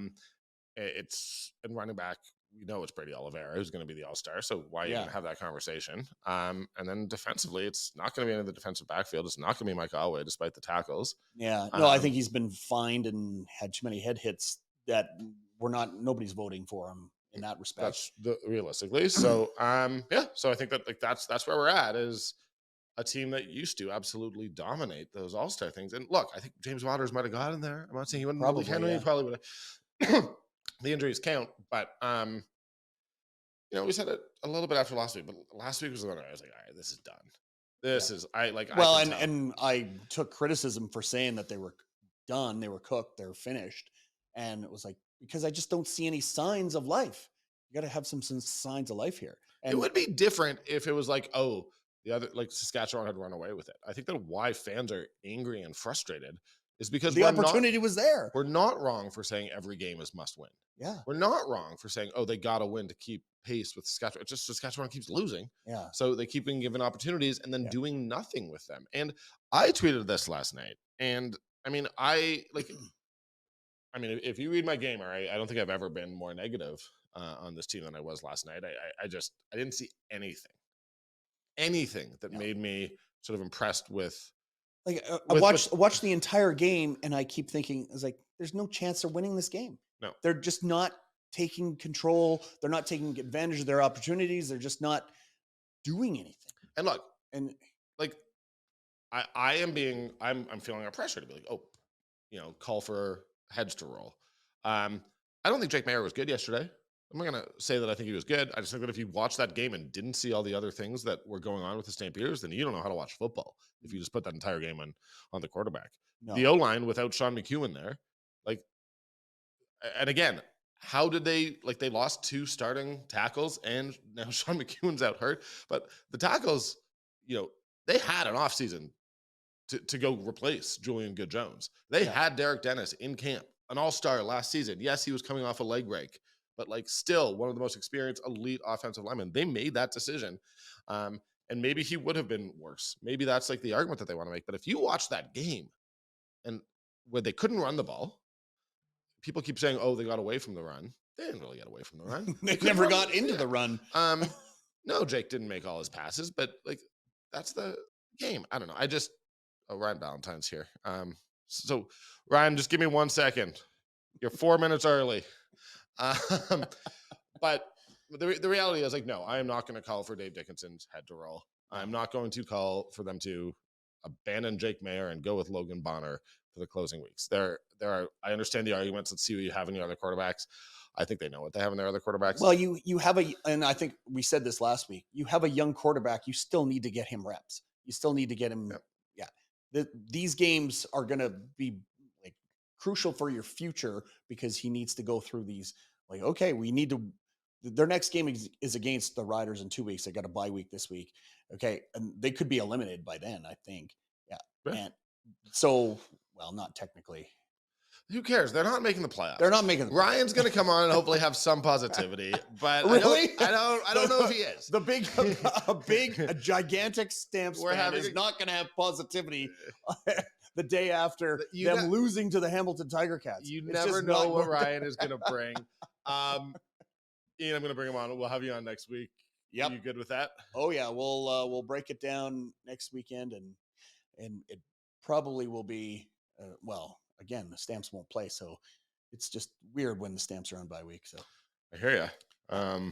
It's in running back, it's Brady Oliveira who's going to be the All-Star. So why even have that conversation? And then defensively, it's not going to be any of the defensive backfield. It's not going to be Mike Alway, despite the tackles.
Yeah. No, I think he's been fined and had too many head hits that nobody's voting for him in that respect.
That's realistically. So so I think that, like, that's where we're at, is a team that used to absolutely dominate those All-Star things. And look, I think James Waters might have got in there. I'm not saying he wouldn't. Probably Henry. He probably would have. The injuries count, but we said it a little bit after last week, but last week was the one I was like, all right, this is done. This is
and I took criticism for saying that they were done, they were cooked, they were finished. And it was like, because I just don't see any signs of life. You got to have some signs of life here. And
it would be different if it was like, oh, the other, like, Saskatchewan had run away with it. I think that why fans are angry and frustrated is because
the opportunity was there.
We're not wrong for saying every game is must win.
Yeah.
We're not wrong for saying, oh, they got to win to keep pace with Saskatchewan. It's just Saskatchewan keeps losing.
Yeah.
So they keep being given opportunities and then doing nothing with them. And I tweeted this last night. And I mean, if you read my gamer, I don't think I've ever been more negative on this team than I was last night. I didn't see anything that made me sort of impressed with.
Like, I watched the entire game, and I keep thinking, it's like, there's no chance they're winning this game.
No,
they're just not taking control. They're not taking advantage of their opportunities. They're just not doing anything.
And look, I'm feeling a pressure to be like, call for heads to roll. I don't think Jake Mayer was good yesterday. I'm not going to say that I think he was good. I just think that if you watch that game and didn't see all the other things that were going on with the Stampeders, then you don't know how to watch football if you just put that entire game on the quarterback. No. The O-line without Sean McEwen there, and again, how did they lost 2 starting tackles, and now Sean McEwen's out hurt, but the tackles, they had an offseason to go replace Julian Good-Jones. They had Derek Dennis in camp, an all-star last season. Yes, he was coming off a leg break, but still one of the most experienced elite offensive linemen. They made that decision. And maybe he would have been worse. Maybe that's the argument that they want to make. But if you watch that game and where they couldn't run the ball, people keep saying, oh, they got away from the run. They didn't really get away from the run.
They never got into the run.
No, Jake didn't make all his passes, but that's the game. I don't know. Ryan Ballentine's here. So Ryan, just give me 1 second. You're 4 minutes early. But the reality is, no, I am not going to call for Dave Dickinson's head to roll. I'm not going to call for them to abandon Jake Mayer and go with Logan Bonner for the closing weeks. There are. I understand the arguments. Let's see what you have in your other quarterbacks. I think they know what they have in their other quarterbacks.
Well, you have and I think we said this last week. You have a young quarterback. You still need to get him reps. You still need to get him.
Yep.
Yeah, these games are going to be like crucial for your future because he needs to go through these. Like, okay, we need to. Their next game is against the Riders in 2 weeks. They got a bye week this week. Okay, and they could be eliminated by then. I think. Yeah, and so well, not technically.
Who cares? They're not making the playoffs.
They're not making the playoffs.
Ryan's going to come on and hopefully have some positivity, but
really?
I don't know if he is.
A gigantic Stamps fan is not going to have positivity the day after them losing to the Hamilton Tiger Cats.
You never know what Ryan is going to bring. Ian, I'm going to bring him on. We'll have you on next week.
Yep.
You good with that?
Oh yeah, we'll break it down next weekend, and it probably will be well. Again, the Stamps won't play, so it's just weird when the Stamps are on bye week. So
I hear you. I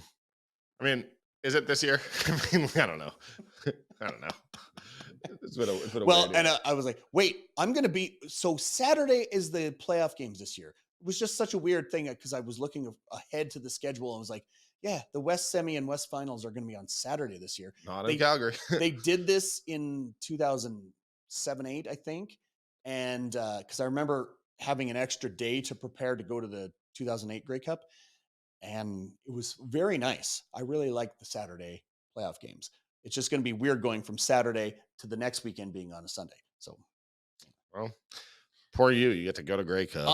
mean, is it this year? I mean, I don't know. It's been a
well, and I was like, wait, I'm going to be so Saturday is the playoff games this year. It was just such a weird thing because I was looking ahead to the schedule and was like, yeah, the West Semi and West Finals are going to be on Saturday this year.
Not in Calgary.
They did this in 2007-8, I think. And because I remember having an extra day to prepare to go to the 2008 Grey Cup, and it was very nice. I really liked the Saturday playoff games. It's just going to be weird going from Saturday to the next weekend being on a Sunday. So,
well, poor you. You get to go to Grey Cup.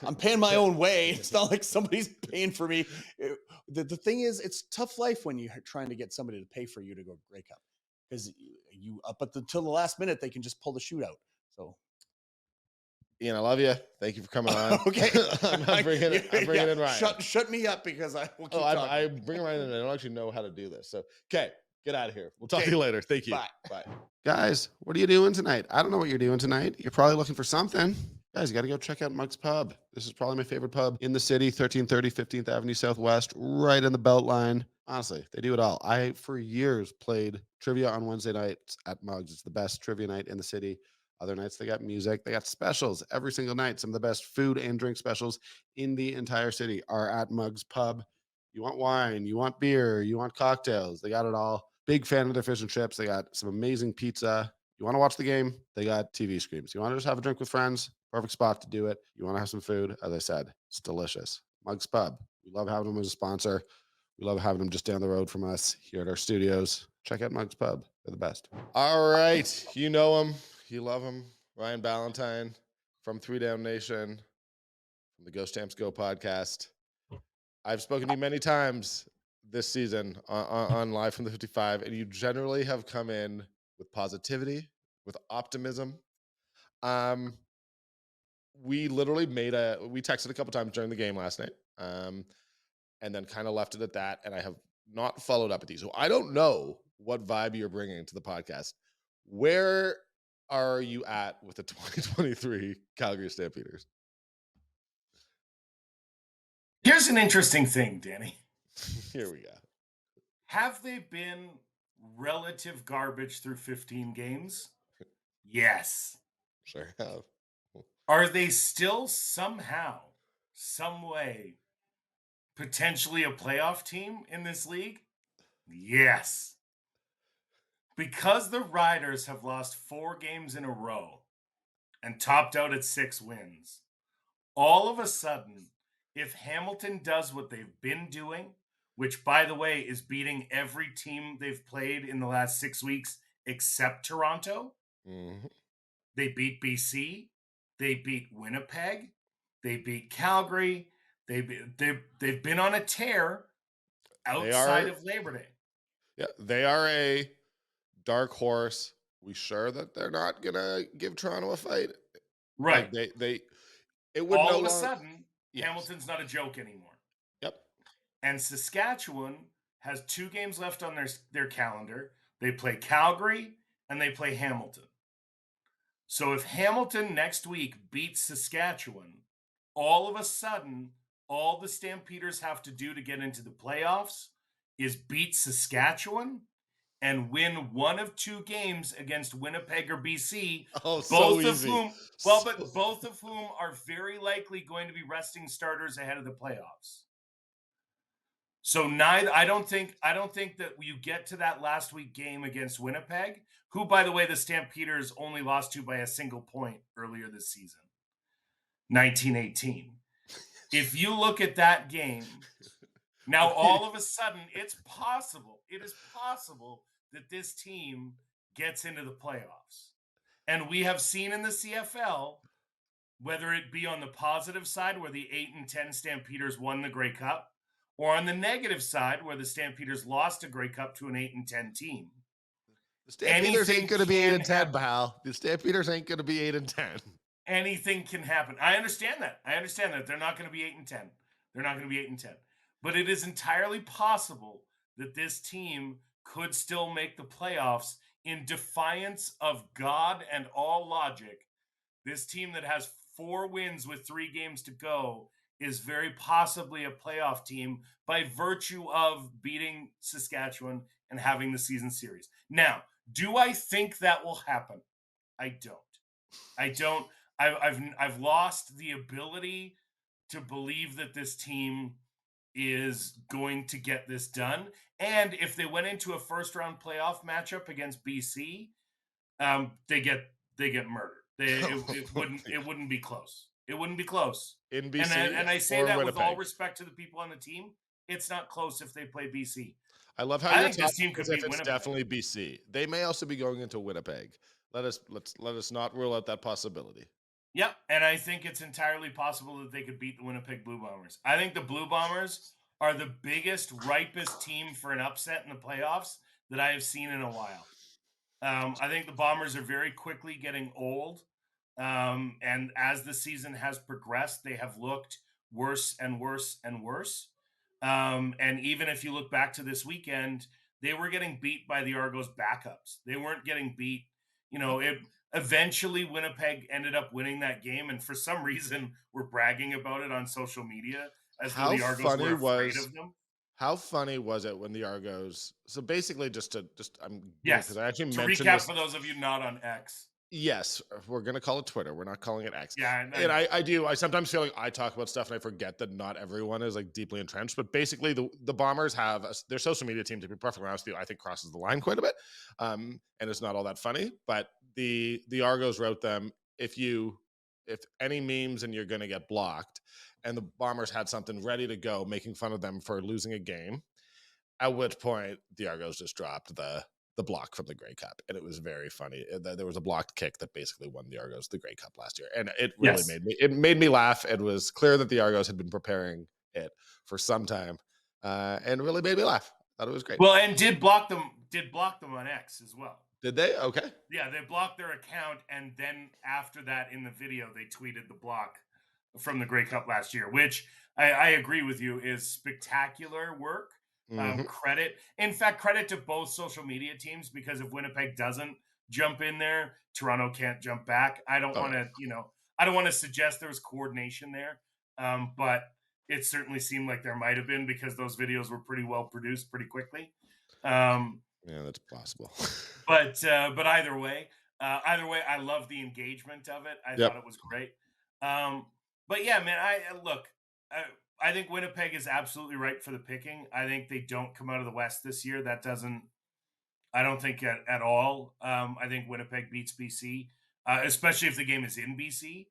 I'm paying my own way. It's not like somebody's paying for me. The thing is, it's tough life when you're trying to get somebody to pay for you to go to Grey Cup because you up until the last minute they can just pull the shootout. So,
Ian, I love you. Thank you for coming on.
Okay,
I'm bringing in Ryan.
Shut me up because I will keep talking.
I bring Ryan in. I don't actually know how to do this. So, okay, get out of here. We'll talk to you later. Thank you.
Bye.
Guys, what are you doing tonight? I don't know what you're doing tonight. You're probably looking for something. Guys, you got to go check out Mug's Pub. This is probably my favorite pub in the city, 1330 15th Avenue Southwest, right in the Beltline. Honestly, they do it all. I, for years, played trivia on Wednesday nights at Mug's. It's the best trivia night in the city. Other nights, they got music. They got specials every single night. Some of the best food and drink specials in the entire city are at Mug's Pub. You want wine, you want beer, you want cocktails. They got it all. Big fan of their fish and chips. They got some amazing pizza. You want to watch the game? They got TV screens. You want to just have a drink with friends? Perfect spot to do it. You want to have some food? As I said, it's delicious. Mug's Pub. We love having them as a sponsor. We love having them just down the road from us here at our studios. Check out Mug's Pub. They're the best. All right. You know them. You love them. Ryan Ballentine from 3 Down Nation, from the Go Stamps Go podcast. I've spoken to you many times this season on Live from the 55, and you generally have come in with positivity, with optimism. We literally we texted a couple times during the game last night, and then kind of left it at that, and I have not followed up with you. So I don't know what vibe you're bringing to the podcast. Where are you at with the 2023 Calgary Stampeders?
Here's an interesting thing, Danny.
Here we go.
Have they been relative garbage through 15 games? Yes.
Sure have.
Are they still somehow, some way, potentially a playoff team in this league? Yes. Because the Riders have lost 4 games in a row and topped out at 6 wins, all of a sudden, if Hamilton does what they've been doing, which, by the way, is beating every team they've played in the last 6 weeks except Toronto, they beat BC, they beat Winnipeg, they beat Calgary, they've been on a tear outside of Labor Day.
Yeah, they are a dark horse. We sure that they're not gonna give Toronto a fight,
right?
Like it would
all of a sudden, yes. Hamilton's not a joke anymore.
Yep.
And Saskatchewan has 2 games left on their calendar. They play Calgary and they play Hamilton. So if Hamilton next week beats Saskatchewan, all of a sudden, all the Stampeders have to do to get into the playoffs is beat Saskatchewan and win one of two games against Winnipeg or BC,
Oh, so
both of
easy.
whom, well,
So-
but both of whom are very likely going to be resting starters ahead of the playoffs. So I don't think that you get to that last week game against Winnipeg, who, by the way, the Stampeders only lost to by a single point earlier this season, 1918. If you look at that game, now all of a sudden it is possible that this team gets into the playoffs. And we have seen in the CFL, whether it be on the positive side where the 8-10 Stampeders won the Grey Cup, or on the negative side where the Stampeders lost a Grey Cup to an 8-10 team.
The Stampeders ain't going to be 8-10,
happen.
pal. The Stampeders ain't going to be 8-10.
Anything can happen. I understand that. They're not going to be 8-10. They're not going to be 8-10. But it is entirely possible that this team could still make the playoffs in defiance of God and all logic. This team that has 4 wins with 3 games to go is very possibly a playoff team by virtue of beating Saskatchewan and having the season series. Now, do I think that will happen? I don't. I've lost the ability to believe that this team is going to get this done. And if they went into a first round playoff matchup against BC, they get murdered. It wouldn't be close. It wouldn't be close.
In BC,
and I say
or
that
Winnipeg.
with all respect to the people on the team. It's not close if they play BC.
I love how
I
you're
think this
talking
team could
as if
beat
it's
Winnipeg.
definitely BC. They may also be going into Winnipeg. Let us not rule out that possibility.
Yep, and I think it's entirely possible that they could beat the Winnipeg Blue Bombers. I think the Blue Bombers are the biggest, ripest team for an upset in the playoffs that I have seen in a while. I think the Bombers are very quickly getting old, and as the season has progressed, they have looked worse and worse and worse. And even if you look back to this weekend, they were getting beat by the Argos backups. They weren't getting beat. Eventually Winnipeg ended up winning that game, and for some reason we're bragging about it on social media as though the Argos were afraid of them.
How funny was it when the Argos? So basically,
yes,
because I actually
to
mentioned
recap
this,
for those of you not on X.
Yes, we're gonna call it Twitter. We're not calling it X.
Yeah,
and I do. I sometimes feel like I talk about stuff and I forget that not everyone is like deeply entrenched. But basically, the Bombers have their social media team. To be perfectly honest with you, I think crosses the line quite a bit, and it's not all that funny. But the Argos wrote them if any memes and you're gonna get blocked, and the Bombers had something ready to go, making fun of them for losing a game. At which point, the Argos just dropped the block from the Grey Cup, and it was very funny. There was a blocked kick that basically won the Argos the Grey Cup last year, and it really made me laugh. It was clear that the Argos had been preparing it for some time, and really made me laugh. I thought it was great.
Well, and did block them on X as well.
Did they? Okay.
Yeah, they blocked their account, and then after that, in the video, they tweeted the block from the Grey Cup last year, which I agree with you is spectacular work. Credit to both social media teams, because if Winnipeg doesn't jump in there, Toronto can't jump back. I don't want to suggest there was coordination there, but it certainly seeed like there might have been, because those videos were pretty well produced pretty quickly.
Yeah, that's possible.
but either way, I love the engagement of it. I thought it was great. But yeah, man, I think Winnipeg is absolutely right for the picking. I think they don't come out of the West this year. I don't think at all. I think Winnipeg beats BC, especially if the game is in BC.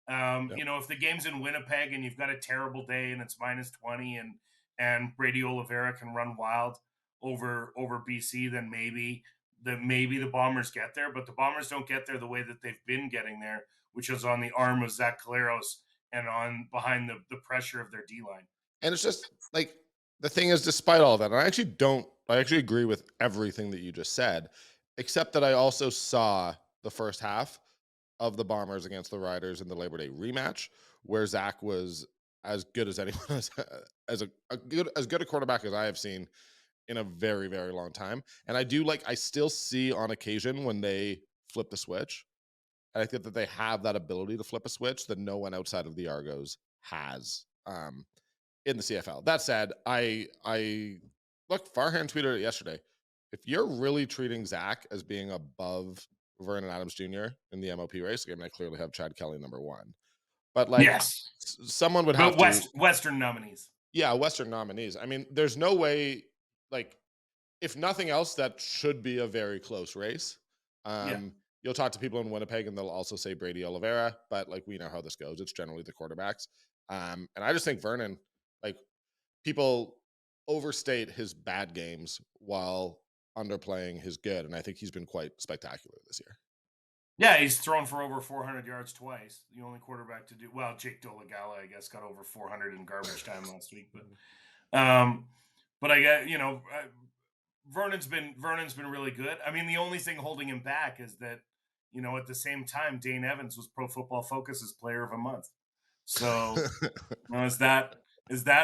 If the game's in Winnipeg and you've got a terrible day and it's -20 and Brady Oliveira can run wild over BC, then maybe the Bombers get there. But the Bombers don't get there the way that they've been getting there, which is on the arm of Zach Caleros and on behind the pressure of their D-line.
And it's just like, the thing is, despite all that, I actually agree with everything that you just said, except that I also saw the first half of the Bombers against the Riders in the Labor Day rematch, where Zach was as good as anyone, as good a quarterback as I have seen in a very, very long time. And I still see on occasion when they flip the switch. And I think that they have that ability to flip a switch that no one outside of the Argos has in the CFL. That said, I looked, Farhan tweeted it yesterday. if you're really treating Zach as being above Vernon Adams Jr. in the MOP race, I clearly have Chad Kelly number one. But
Yes.
someone would have
But
to,
Western nominees.
yeah, Western nominees. There's no way, if nothing else, that should be a very close race.
Yeah.
You'll talk to people in Winnipeg and they'll also say Brady Oliveira, but we know how this goes. It's generally the quarterbacks. And I just think Vernon, people overstate his bad games while underplaying his good. And I think he's been quite spectacular this year.
Yeah, he's thrown for over 400 yards twice. The only quarterback to do well, Jake Dolegala, I guess, got over 400 in garbage time last week. But I get, Vernon's been really good. The only thing holding him back is that, at the same time, Dane Evans was Pro Football Focus's Player of the Month. So is that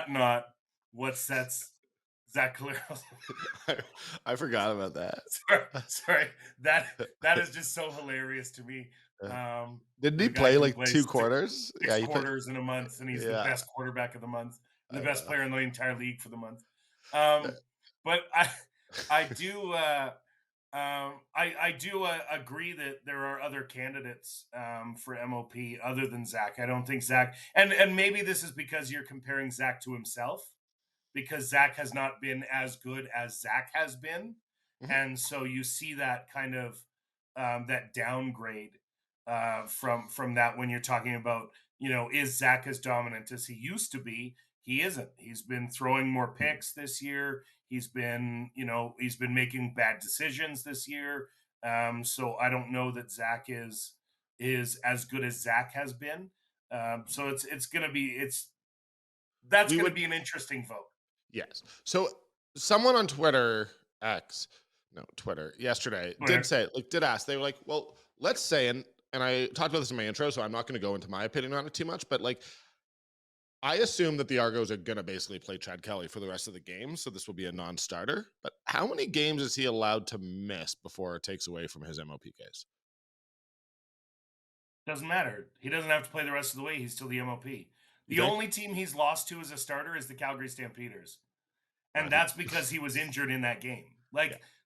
not what sets Zach Calero?
I forgot about that.
Sorry. That is just so hilarious to me.
Didn't he play 2 quarters?
Six quarters in a month, and he's the best quarterback of the month, and the best player in the entire league for the month. But I do agree that there are other candidates for MOP other than Zach. I don't think Zach, and maybe this is because you're comparing Zach to himself, because Zach has not been as good as Zach has been.
Mm-hmm.
And so you see that kind of that downgrade from that when you're talking about, is Zach as dominant as he used to be? He isn't. He's been throwing more picks this year. He's been making bad decisions this year. So I don't know that Zach is as good as Zach has been. So that's going to be an interesting vote.
Yes. So someone on Twitter yesterday did ask, they were like, well, let's say, and I talked about this in my intro, so I'm not going to go into my opinion on it too much, but I assume that the Argos are going to basically play Chad Kelly for the rest of the game, so this will be a non-starter. But how many games is he allowed to miss before it takes away from his MOP case?
Doesn't matter. He doesn't have to play the rest of the way. He's still the MOP. The only team he's lost to as a starter is the Calgary Stampeders. And that's because he was injured in that game.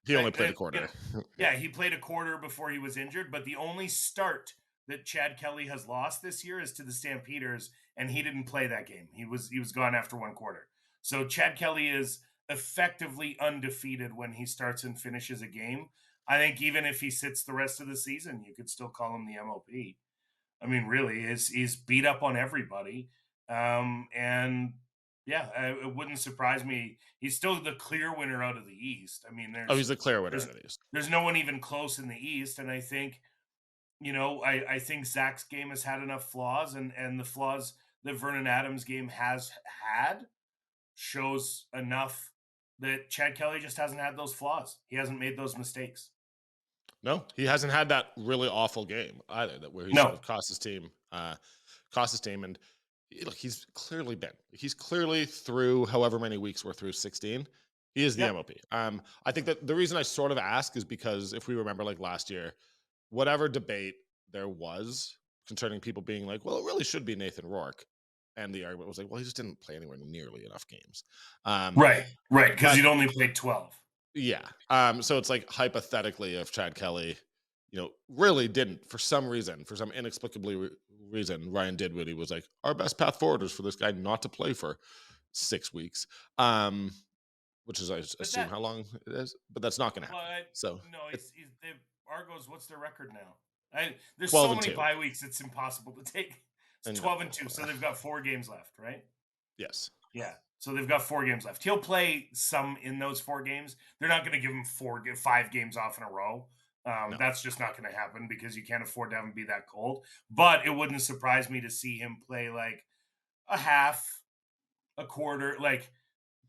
He only played a quarter.
He played a quarter before he was injured, but the only start that Chad Kelly has lost this year is to the Stampeders, and he didn't play that game. He was gone after 1 quarter. So Chad Kelly is effectively undefeated when he starts and finishes a game. I think even if he sits the rest of the season, you could still call him the MOP. Really, he's beat up on everybody. And yeah, it wouldn't surprise me. He's still the clear winner out of the East.
He's the clear winner out of the East.
There's no one even close in the East, and I think, I think Zach's game has had enough flaws, and the flaws that Vernon Adams' game has had shows enough that Chad Kelly just hasn't had those flaws. He hasn't made those mistakes.
No, he hasn't had that really awful game either, where he should have cost his team. And he's clearly through however many weeks we're through, 16. He is the MOP. I think that the reason I sort of ask is because if we remember last year, whatever debate there was concerning people being like, well, it really should be Nathan Rourke. And the argument was well, he just didn't play anywhere nearly enough games.
Right. Because he'd only played 12.
Yeah. So it's hypothetically, if Chad Kelly, really didn't, for some inexplicably reason, Ryan Didwoody was our best path forward is for this guy not to play for 6 weeks. Which is, I assume, how long it is, but that's not going to happen.
The Argos, what's their record now? There's so many bye weeks, it's impossible to take. It's 12-2, so they've got 4 games left, right?
Yes.
Yeah. So they've got 4 games left. He'll play some in those 4 games. They're not going to give him 5 games off in a row. No. That's just not going to happen because you can't afford to have him be that cold. But it wouldn't surprise me to see him play a half, a quarter,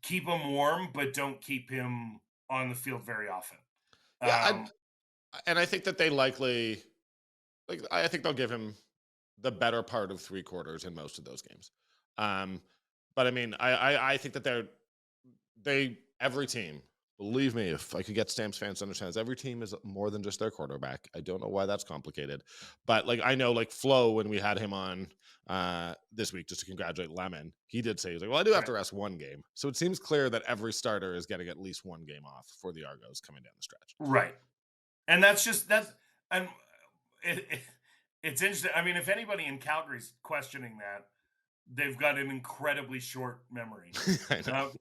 keep him warm, but don't keep him on the field very often.
Yeah, and I think that they likely, I think they'll give him the better part of 3 quarters in most of those games. But I think that every team Believe me, if I could get Stamps fans to understand, every team is more than just their quarterback. I don't know why that's complicated, but like I know, like Flo, when we had him on this week, just to congratulate Lemon, he did say, he's like, "Well, I do have to rest one game," so it seems clear that every starter is getting at least one game off for the Argos coming down the stretch.
Right. And and it's interesting. I mean, if anybody in Calgary's questioning that, they've got an incredibly short memory.
I know.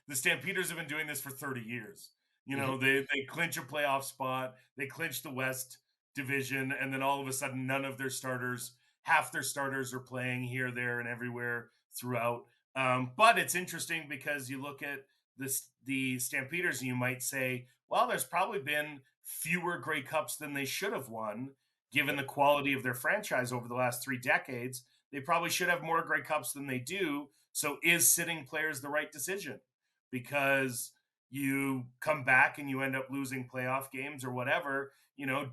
The Stampeders have been doing this for 30 years. You know,
Mhm.
they clinch a playoff spot, they clinch the West Division, and then all of a sudden, half their starters are playing here, there, and everywhere throughout. But it's interesting because you look at the Stampeders, and you might say, well, there's probably been fewer Grey Cups than they should have won, given
Yep.
the quality of their franchise over the last 3 decades. They probably should have more Grey Cups than they do. So, is sitting players the right decision? Because you come back and you end up losing playoff games or whatever,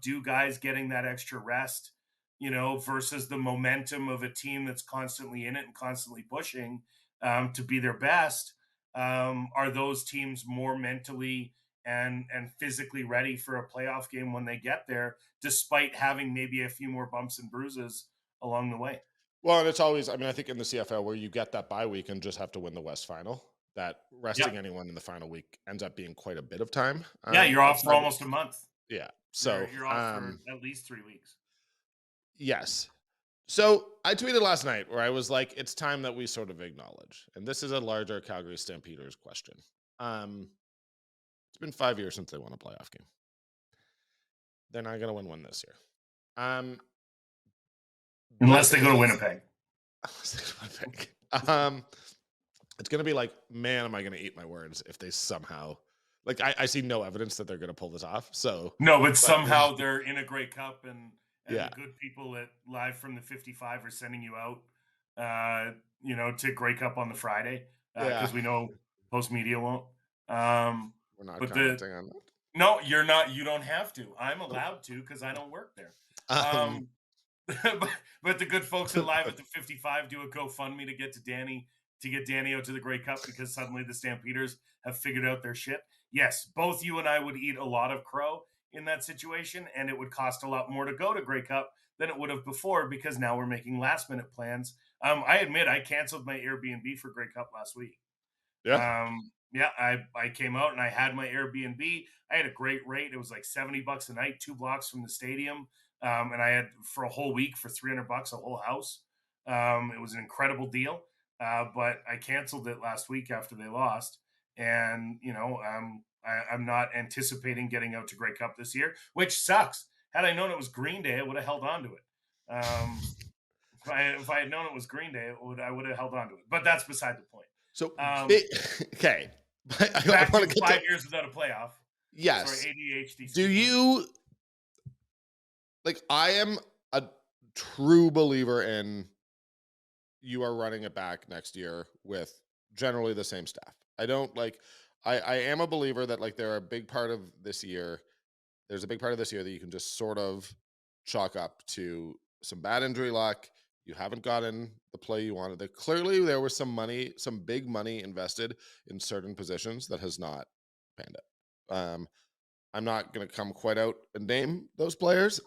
do guys getting that extra rest, versus the momentum of a team that's constantly in it and constantly pushing to be their best. Are those teams more mentally and physically ready for a playoff game when they get there, despite having maybe a few more bumps and bruises along the way?
Well, and it's always, I mean, I think in the CFL where you get that bye week and just have to win the West Final, that resting
Yeah.
anyone in the final week ends up being quite a bit of time.
Yeah, you're off for
Outside,
almost a month.
yeah.
You're
So,
you're off for at least 3 weeks.
yes. So I tweeted last night where I was like, it's time that we sort of acknowledge, and this is a larger Calgary Stampeders question. It's been 5 years since they won a playoff game. They're not going to win one this year.
Unless
But
they go to Winnipeg.
it's going to be like, man, am I going to eat my words if they somehow, like, I see no evidence that they're going to pull this off. So,
No, but
but
somehow they're in a Grey Cup, and
yeah,
the good people at Live from the 55 are sending you out, to Grey Cup on the Friday,
yeah,
because we know Post Media won't. Um,
we're not
but
commenting on that.
no, you're not. You don't have to. I'm allowed to because I don't work there.
Um,
Um, but the good folks at Live at the 55 do a GoFundMe to get Danny out to the Grey Cup because suddenly the Stampeders have figured out their shit. Yes, both you and I would eat a lot of crow in that situation, and it would cost a lot more to go to Grey Cup than it would have before because now we're making last minute plans. I admit I canceled my Airbnb for Grey Cup last week.
yeah,
Yeah, I came out and I had my Airbnb. I had a great rate. It was like $70 a night, 2 blocks from the stadium. And I had for a whole week for $300 a whole house. It was an incredible deal. But I canceled it last week after they lost. And, I'm not anticipating getting out to Grey Cup this year, which sucks. Had I known it was Green Day, I would have held on to it. If I had known it was Green Day, I would have held on to it. But that's beside the point.
so
Um,
okay, I
Back
want
to
to get
5 years without a playoff. Sorry,
yes.
ADHD.
Do
speaking.
you like? I am a true believer in you are running it back next year with generally the same staff. I don't like. I am a believer that like there are a big part of this year. There's a big part of this year that you can just sort of chalk up to some bad injury luck. You haven't gotten the play you wanted. Clearly, there was some money, some big money invested in certain positions that has not panned out. I'm not going to come quite out and name those players,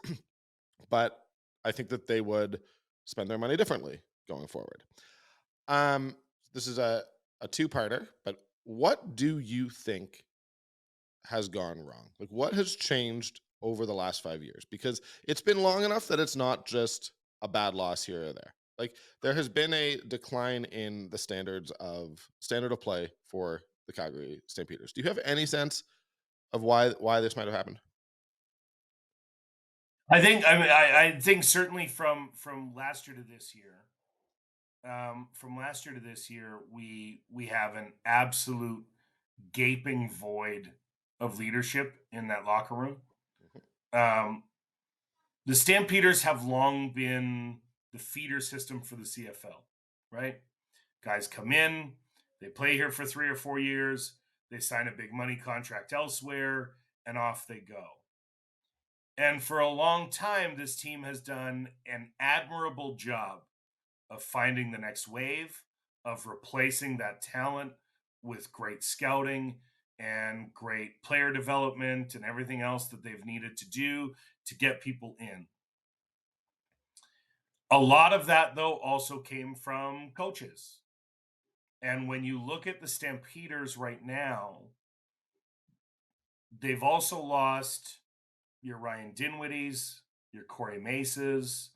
but I think that they would spend their money differently going forward. Um, this is a two-parter, but what do you think has gone wrong? Like, what has changed over the last 5 years? Because it's been long enough that it's not just a bad loss here or there. Like, there has been a decline in the standard of play for the Calgary Stampeders. Do you have any sense of why this might have happened?
I think certainly from last year to this year, we have an absolute gaping void of leadership in that locker room. Um, the Stampeders have long been the feeder system for the CFL, right? Guys come in, they play here for 3 or 4 years, they sign a big money contract elsewhere, and off they go. And for a long time, this team has done an admirable job of finding the next wave, of replacing that talent with great scouting, and great player development and everything else that they've needed to do to get people in. A lot of that, though, also came from coaches. And when you look at the Stampeders right now, they've also lost your Ryan Dinwitty's, your Corey Mace's,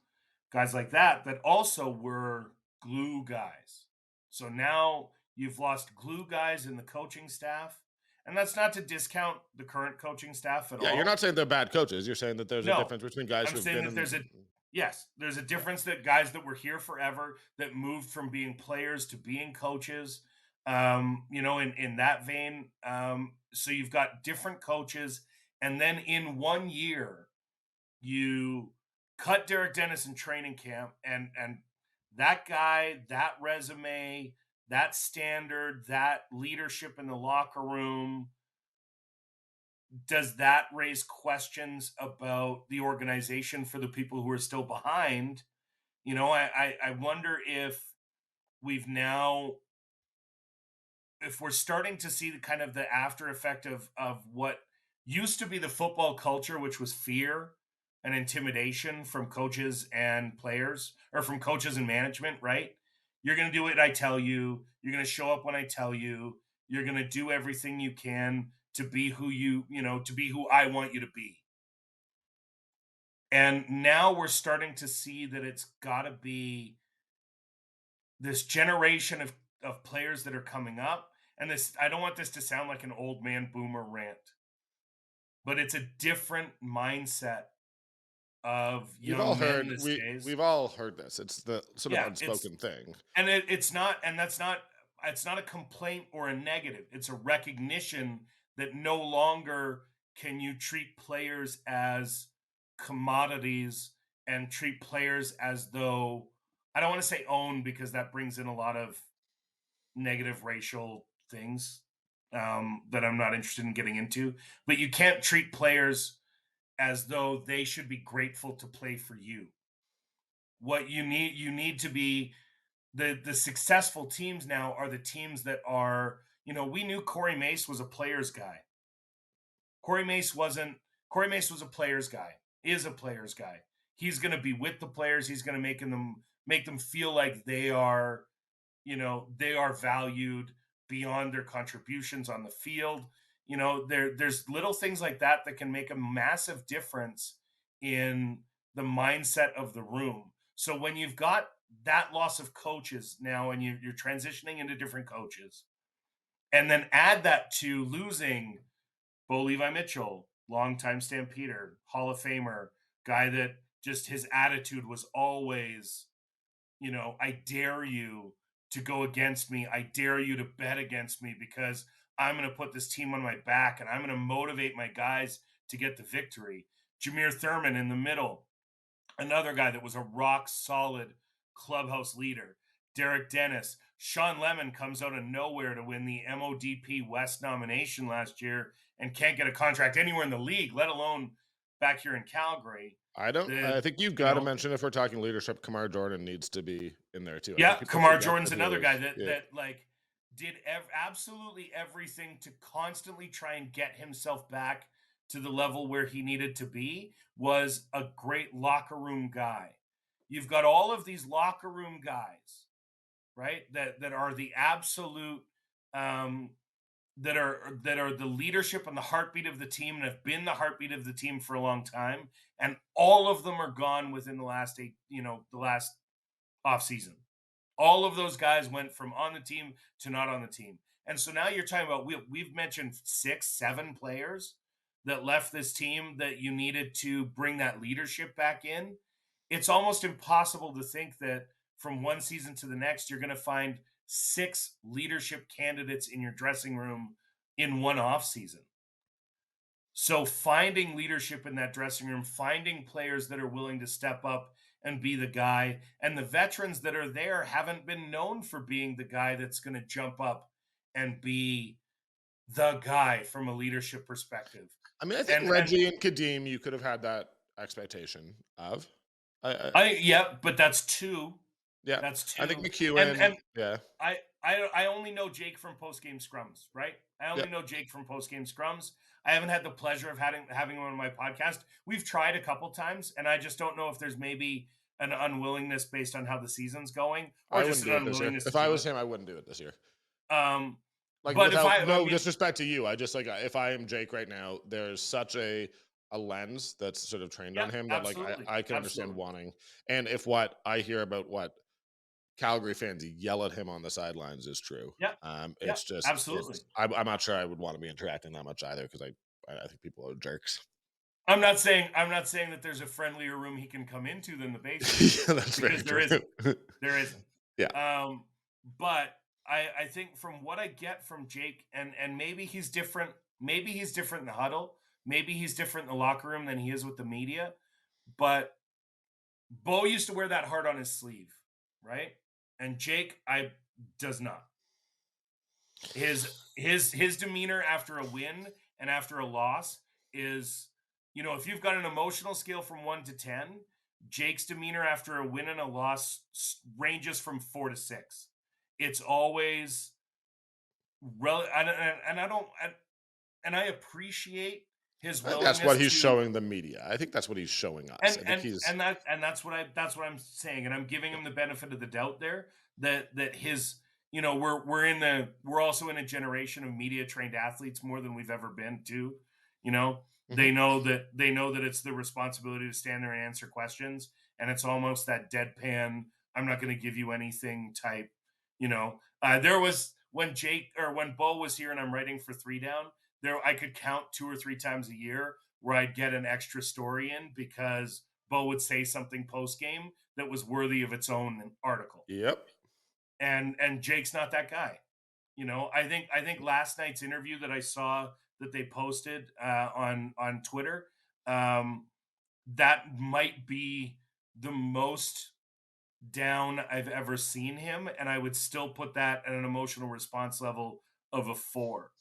guys like that also were glue guys. So now you've lost glue guys in the coaching staff. And that's not to discount the current coaching staff at all.
Yeah, you're not saying they're bad coaches. You're saying that there's a
No,
difference between guys
I'm
who've
saying
been
that there's a difference that guys that were here forever that moved from being players to being coaches. In that vein, so you've got different coaches, and then in 1 year, you cut Derek Dennis in training camp, and that guy, that resume, that standard, that leadership in the locker room, does that raise questions about the organization for the people who are still behind? I wonder if we've now, if we're starting to see the kind of the after effect of what used to be the football culture, which was fear and intimidation from coaches and players, or from coaches and management, right? You're going to do what I tell you. You're going to show up when I tell you. You're going to do everything you can to be who to be who I want you to be. And now we're starting to see that it's got to be this generation of players that are coming up. And this, I don't want this to sound like an old man boomer rant, but it's a different mindset of young men these days.
We've all heard this. It's the sort of
Yeah,
unspoken thing.
And it's not a complaint or a negative. It's a recognition that no longer can you treat players as commodities and treat players as though, I don't want to say own, because that brings in a lot of negative racial things that I'm not interested in getting into. But you can't treat players as though they should be grateful to play for you. What you need to be, the successful teams now are the teams that are, we knew Corey Mace was a player's guy. Corey Mace was a player's guy, is a player's guy. He's going to be with the players. He's going to make them feel like they are, they are valued beyond their contributions on the field. There's little things like that that can make a massive difference in the mindset of the room. So when you've got that loss of coaches now, and you're transitioning into different coaches, and then add that to losing Bo Levi Mitchell, longtime Stampeder, Hall of Famer, guy that just his attitude was always, I dare you to go against me. I dare you to bet against me, because I'm going to put this team on my back and I'm going to motivate my guys to get the victory. Jameer Thurman in the middle, another guy that was a rock solid clubhouse leader. Derek Dennis. Sean Lemon comes out of nowhere to win the MODP West nomination last year and can't get a contract anywhere in the league, let alone back here in Calgary.
I think you've got to mention, if we're talking leadership, Kamar Jordan needs to be in there too.
Yeah, Kamar Jordan's another guy that did absolutely everything to constantly try and get himself back to the level where he needed to be. Was a great locker room guy. You've got all of these locker room guys, right? That are the absolute that are the leadership and the heartbeat of the team, and have been the heartbeat of the team for a long time. And all of them are gone within the last the last off season. All of those guys went from on the team to not on the team. And so now you're talking about, we've mentioned 6-7 players that left this team that you needed to bring that leadership back in. It's almost impossible to think that from one season to the next, you're going to find 6 leadership candidates in your dressing room in one off season. So finding leadership in that dressing room, finding players that are willing to step up and be the guy, and the veterans that are there haven't been known for being the guy that's going to jump up and be the guy from a leadership perspective.
I mean, I think Reggie and Kadeem, you could have had that expectation of.
Yeah, but that's 2.
Yeah,
that's 2.
I think McEwen.
And
yeah,
I only know Jake from post game scrums, right? I only
Yep.
know Jake from post game scrums. I haven't had the pleasure of having him on my podcast. We've tried a couple times, and I just don't know if there's maybe an unwillingness based on how the season's going, or
I
just
wouldn't
an
do it this year.
unwillingness to
If I
do
was
it.
him, I wouldn't do it this year. Like
But if
without
I
no
mean,
disrespect to you, I just like if I am Jake right now, there's such a lens that's sort of trained
yeah,
on him that like
absolutely,
I can understand
absolutely,
wanting. And if what I hear about what Calgary fans yell at him on the sidelines is true,
yeah, yeah,
it's just
absolutely.
I'm not sure I would want to be interacting that much either because I think people are jerks.
I'm not saying that there's a friendlier room he can come into than the basement,
Yeah, that's very
because there
true.
isn't. There isn't.
Yeah.
But I think from what I get from Jake, and maybe he's different. Maybe he's different in the huddle. Maybe he's different in the locker room than he is with the media. But Bo used to wear that heart on his sleeve, right? And Jake, I does not. His demeanor after a win and after a loss is, if you've got an emotional scale from 1 to 10, Jake's demeanor after a win and a loss ranges from 4 to 6. It's always and I don't and I appreciate his
I think that's what
willingness
he's
to,
showing the media. I think that's what he's showing us. I think he's
that's what I'm saying, and I'm giving him the benefit of the doubt there, that his, we're also in a generation of media trained athletes more than we've ever been too. You know,
Mhm.
they know that it's the responsibility to stand there and answer questions, and it's almost that deadpan, I'm not going to give you anything type. There was when Bo was here and I'm writing for Three Down, there I could count 2 or 3 times a year where I'd get an extra story in because Bo would say something post game that was worthy of its own article.
Yep.
And Jake's not that guy. I think last night's interview that I saw that they posted on Twitter, that might be the most down I've ever seen him, and I would still put that at an emotional response level of a 4.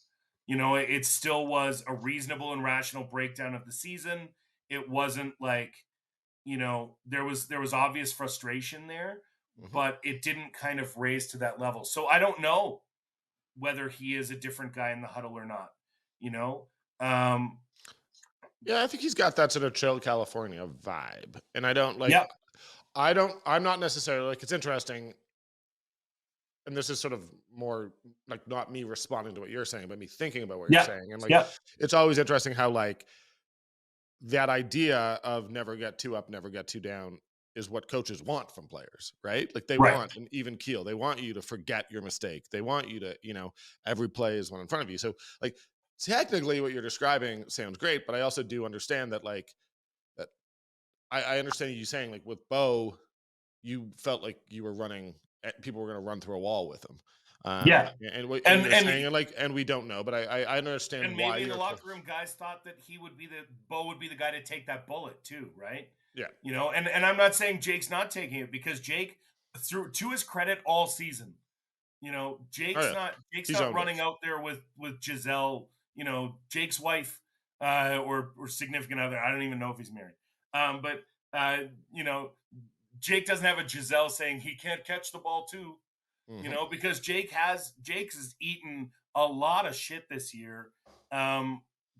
It still was a reasonable and rational breakdown of the season. It wasn't like, there was obvious frustration there,
Mhm.
but it didn't kind of raise to that level. So I don't know whether he is a different guy in the huddle or not. You know, um,
Yeah, I think he's got that sort of chill California vibe. And I don't like
yep,
I'm not necessarily like it's interesting, and this is sort of more like not me responding to what you're saying, but me thinking about what you're
yep,
saying. And like
yep,
it's always interesting how like that idea of never get too up, never get too down is what coaches want from players, right? Like they
right,
want an even keel. They want you to forget your mistake. They want you to, every play is one in front of you. So like technically what you're describing sounds great, but I also do understand that like that I understand you saying like with Bo, you felt like you were running, people were going to run through a wall with him.
yeah,
And
and
you're
and
saying, and we don't know, but I understand
and
why
maybe in the
you're,
locker room, guys thought that Bo would be the guy to take that bullet too, right?
yeah.
And I'm not saying Jake's not taking it, because Jake, through to his credit, all season,
Oh
Jake's
yeah.
not
He's owned it.
running out there with Giselle, Jake's wife, or significant other. I don't even know if he's married. But uh, you know, Jake doesn't have a Giselle saying he can't catch the ball too,
Hmm.
because Jake's has eaten a lot of shit this year.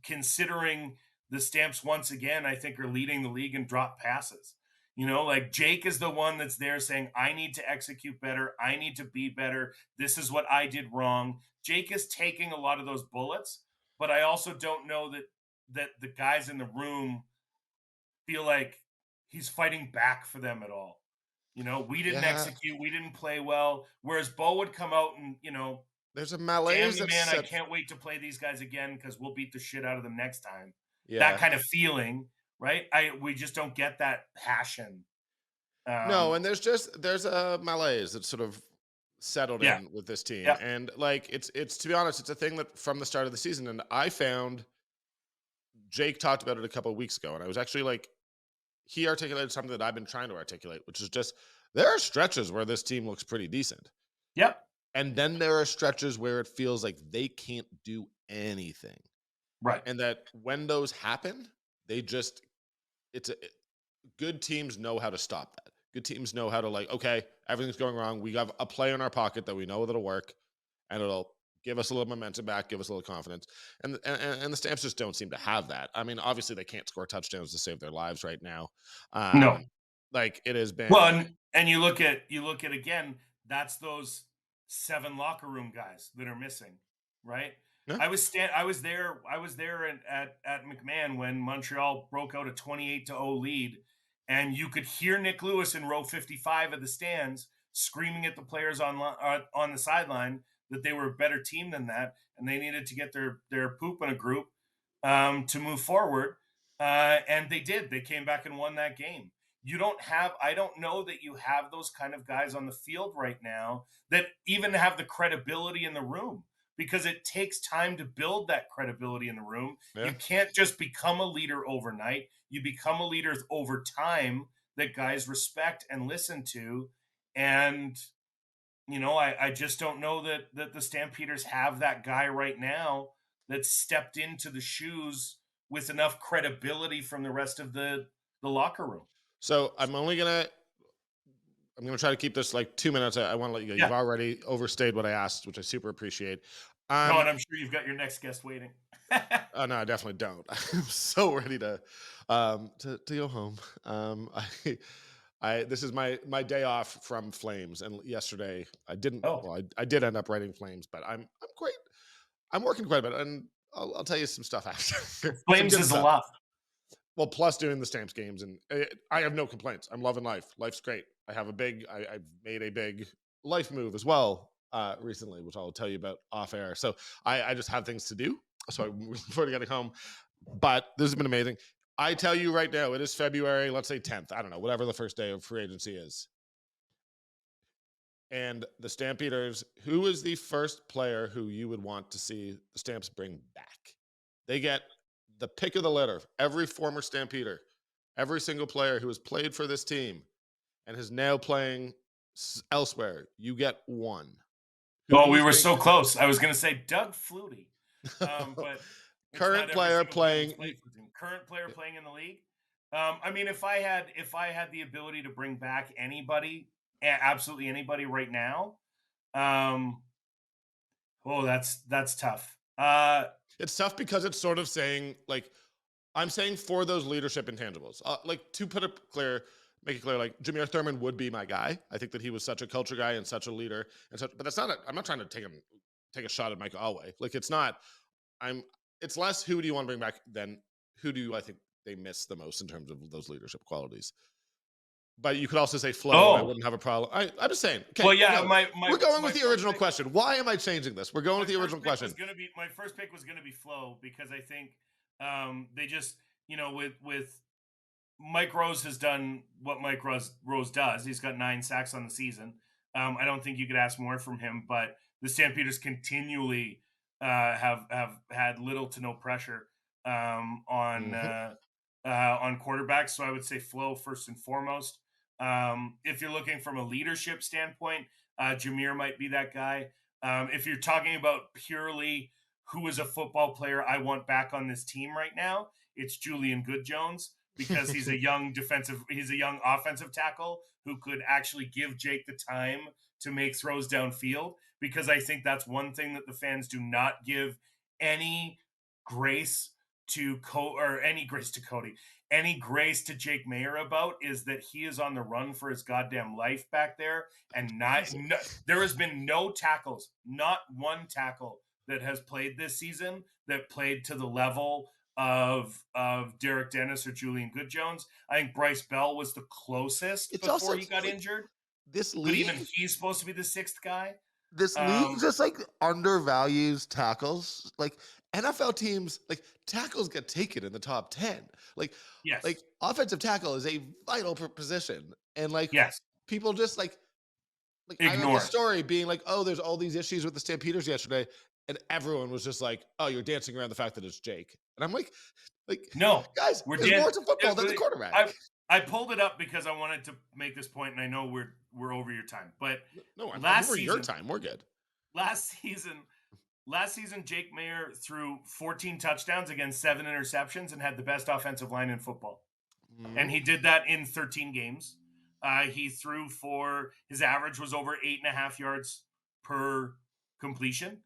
Considering the Stamps once again, I think, are leading the league in drop passes. Like Jake is the one that's there saying, I need to execute better. I need to be better. This is what I did wrong. Jake is taking a lot of those bullets, but I also don't know that the guys in the room feel like he's fighting back for them at all. We didn't
Yeah.
execute, we didn't play well. Whereas Bo would come out and,
There's a
damn
malaise
you,
that's
man, I
set.
can't wait to play these guys again because we'll beat the shit out of them next time. That
Yeah.
kind of feeling, right? We just don't get that passion.
No,
Um,
and there's a malaise that's sort of settled
yeah,
in with this team.
yeah,
And like it's to be honest, it's a thing that from the start of the season, and I found Jake talked about it a couple of weeks ago, and I was actually like, he articulated something that I've been trying to articulate, which is just there are stretches where this team looks pretty decent.
yep,
And then there are stretches where it feels like they can't do anything.
right,
And that when those happen, they just it's a good teams know how to stop that. Good teams know how to like, okay, everything's going wrong. We have a play in our pocket that we know that'll work, and it'll give us a little momentum back, give us a little confidence. And the Stamps just don't seem to have that. I mean, obviously they can't score touchdowns to save their lives right now.
No.
Like it has been.
Well, and you look at again, that's those 7 locker room guys that are missing, right?
Yeah.
I was there at McMahon when Montreal broke out a 28-0 lead, and you could hear Nick Lewis in row 55 of the stands screaming at the players on the sideline that they were a better team than that, and they needed to get their poop in a group to move forward. And they did. They came back and won that game. I don't know that you have those kind of guys on the field right now that even have the credibility in the room, because it takes time to build that credibility in the room.
Yeah.
You can't just become a leader overnight. You become a leader over time that guys respect and listen to. And, I just don't know that the Stampeders have that guy right now that stepped into the shoes with enough credibility from the rest of the locker room.
So I'm gonna try to keep this like 2 minutes. I want to let you go.
Yeah.
You've already overstayed what I asked, which I super appreciate.
No, and I'm sure you've got your next guest waiting.
Oh no, I definitely don't. I'm so ready to go home. This is my day off from Flames, and yesterday I didn't.
Oh.
Well, I did end up writing Flames, but I'm great. I'm working quite a bit, and I'll tell you some stuff after.
Flames is a lot.
Well, plus doing the Stamps games, and I have no complaints. I'm loving life. Life's great. I've made a big life move as well recently, which I'll tell you about off air. So I just have things to do. So I'm looking forward to getting home. But this has been amazing. I tell you right now, it is February, let's say 10th. I don't know, whatever the first day of free agency is. And the Stampeders, who is the first player who you would want to see the Stamps bring back? They get the pick of the litter. Every former Stampeder, every single player who has played for this team and is now playing elsewhere, you get one.
Oh, we were so close. I was going to say Doug Flutie, but
current player playing
in the league. I mean, if I had the ability to bring back anybody, absolutely anybody right now, that's tough.
It's tough because it's sort of saying, like, I'm saying for those leadership intangibles, like to make it clear, like Jameer Thurman would be my guy. I think that he was such a culture guy and such a leader, but that's not. I'm not trying to take a shot at Mike Alway. Like it's not. It's less who do you want to bring back than who do I think they miss the most in terms of those leadership qualities. But you could also say Flo.
Oh.
I wouldn't have a problem. I'm just saying. Okay,
well, yeah,
we're going with the original question. Why am I changing this? We're going with the original question.
My first pick was going to be Flo because I think they just, with Mike Rose has done what Mike Rose does. He's got 9 sacks on the season. I don't think you could ask more from him, but the Stampeders continually have had little to no pressure on quarterbacks. So I would say Flo first and foremost. If you're looking from a leadership standpoint, Jameer might be that guy. If you're talking about purely who is a football player I want back on this team right now, it's Julian Good-Jones because he's a young offensive tackle who could actually give Jake the time to make throws downfield, because I think that's one thing that the fans do not give any grace to Cody, any grace to Jake Mayer about, is that he is on the run for his goddamn life back there, and there has been no tackles, not one tackle that has played this season that played to the level of Derek Dennis or Julian Good-Jones. I think Bryce Bell was the closest before he got injured.
This league,
but even he's supposed to be the 6th guy.
This league just like undervalues tackles. Like NFL teams, like tackles get taken in the top 10. Like,
yes,
like offensive tackle is a vital position, and like people just like
ignore
I read the story being like, oh, there's all these issues with the Stampeders yesterday, and everyone was just like, oh, you're dancing around the fact that it's Jake, and I'm like
no,
guys, there's more to football than the quarterback.
I pulled it up because I wanted to make this point, and I know we're over your time, but
no, I'm over your time. We're good.
Last season, Jake Mayer threw 14 touchdowns against 7 interceptions and had the best offensive line in football. Mm-hmm. And he did that in 13 games. He threw for his average was over 8.5 yards per completion.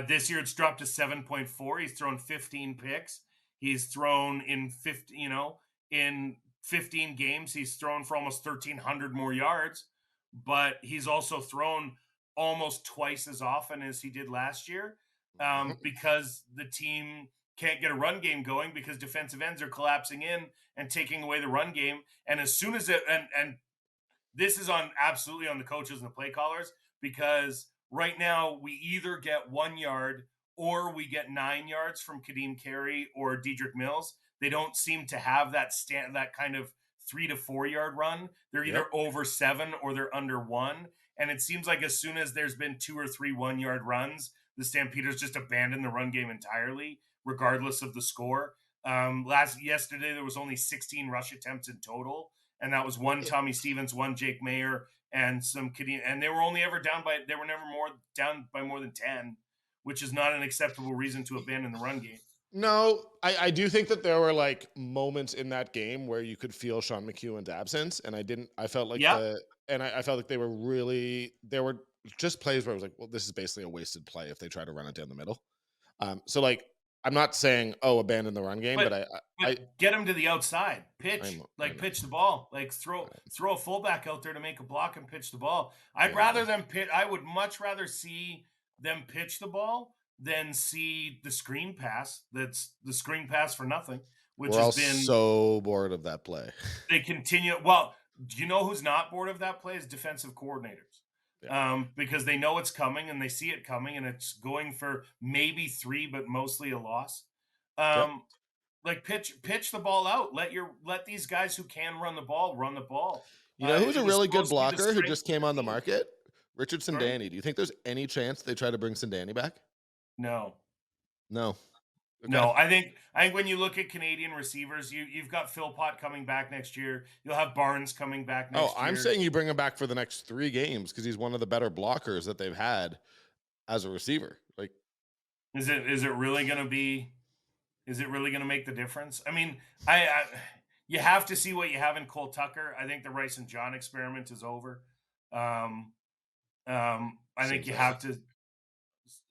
This year it's dropped to 7.4. He's thrown 15 picks. He's thrown in 15 games. He's thrown for almost 1,300 more yards, but he's also thrown almost twice as often as he did last year because the team can't get a run game going because defensive ends are collapsing in and taking away the run game. And as soon as and this is absolutely on the coaches and the play callers, because right now we either get 1 yard or we get 9 yards from Kadeem Carey or Dedrick Mills. They don't seem to have that kind of 3 to 4 yard run. They're either over 7 or they're under 1. And it seems like as soon as there's been 2 or 3 1 yard runs, the Stampeders just abandon the run game entirely, regardless of the score. Yesterday there was only 16 rush attempts in total, and that was one Tommy Stevens, one Jake Mayer, and some Kadeem, and they were never down by more than 10, which is not an acceptable reason to abandon the run game.
No, I do think that there were like moments in that game where you could feel Sean McEwen's absence, and I felt like I felt like they were just plays where I was like, well, this is basically a wasted play if they try to run it down the middle. So like, I'm not saying abandon the run game, but I
get him to the outside, pitch the ball, like throw a fullback out there to make a block and pitch the ball. I would much rather see them pitch the ball than see the screen pass. That's the screen pass for nothing, which
we're all so bored of that play.
They continue. Well, do you know who's not bored of that play? Is defensive coordinators. Because they know it's coming and they see it coming, and it's going for maybe 3, but mostly a loss. Like pitch the ball out. Let these guys who can run the ball run the ball.
You know who's a really good blocker who just came on the market? Richard Sindani. Do you think there's any chance they try to bring Sindani back?
No.
Okay.
No, I think when you look at Canadian receivers, you've got Philpott coming back next year. You'll have Barnes coming back next year.
I'm saying you bring him back for the next 3 games because he's one of the better blockers that they've had as a receiver. Like,
is it really going to make the difference? I mean, you have to see what you have in Cole Tucker. I think the Rice and John experiment is over. I think you have to.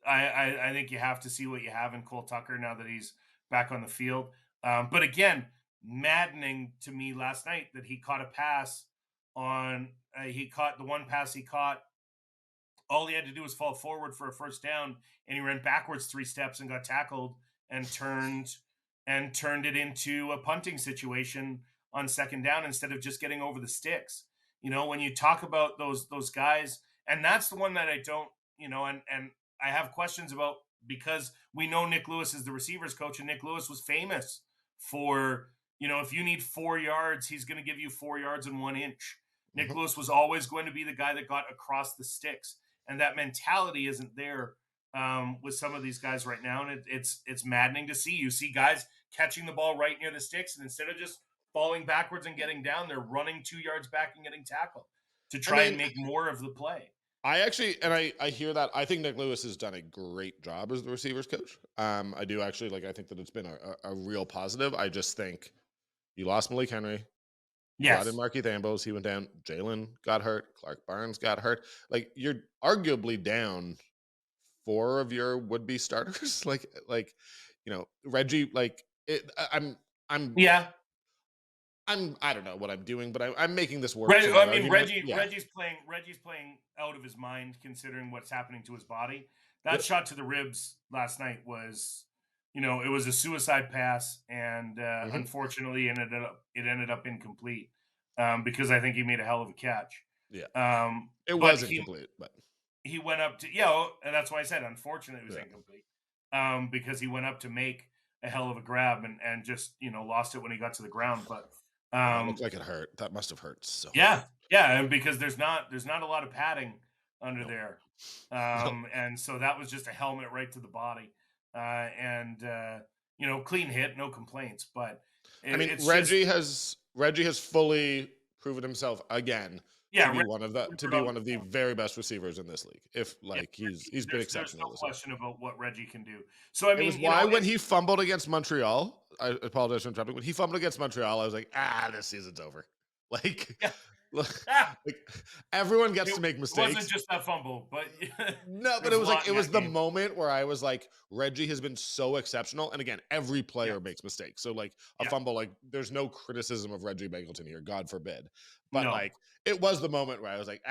I think you have to see what you have in Cole Tucker now that he's back on the field. But again, maddening to me last night that he caught a pass on. He caught the one pass he caught. All he had to do was fall forward for a first down, and he ran backwards 3 steps and got tackled and turned it into a punting situation on second down instead of just getting over the sticks. You know, when you talk about those guys, and that's the one that I don't, and I have questions about, because we know Nick Lewis is the receivers coach, and Nick Lewis was famous for, if you need 4 yards, he's going to give you 4 yards and 1 inch. Nick Lewis was always going to be the guy that got across the sticks, and that mentality isn't there with some of these guys right now, and it's maddening to see. You see guys catching the ball right near the sticks, and instead of just falling backwards and getting down, they're running 2 yards back and getting tackled to try and make more of the play.
I hear that. I think Nick Lewis has done a great job as the receivers coach. I do actually I think that it's been a real positive. I just think you lost Malik Henry.
Yes.
Brought in Markeith Ambrose. He went down. Jalen got hurt. Clark Barnes got hurt. Like, you're arguably down 4 of your would-be starters. Reggie, I don't know what I'm doing, but I'm making this work.
Reggie's playing out of his mind considering what's happening to his body. That shot to the ribs last night was, it was a suicide pass, and unfortunately, it ended up incomplete because I think he made a hell of a catch.
Yeah, it was incomplete, but
he went up to and that's why I said unfortunately it was incomplete because he went up to make a hell of a grab and just lost it when he got to the ground, but.
It looked like it hurt. That must have hurt so.
Yeah, and because there's not a lot of padding under there, and so that was just a helmet right to the body, and clean hit, no complaints. But
Reggie has fully proven himself again to be one of the very best receivers in this league. If he's been exceptional.
There's no question about what Reggie can do. So
it was why when he fumbled against Montreal, I apologize for interrupting. When he fumbled against Montreal, I was like, this season's over. Like everyone gets to make
It wasn't
mistakes.
just that fumble, but
No, but
there's
it
a
was
lot
like
in
it was
that
the
game.
moment where I was like, Reggie has been so exceptional, and again, every player
Yeah.
makes mistakes. So like a
Yeah.
fumble, like there's no criticism of Reggie Bangleton here, God forbid. But
No.
like it was the moment where I was like,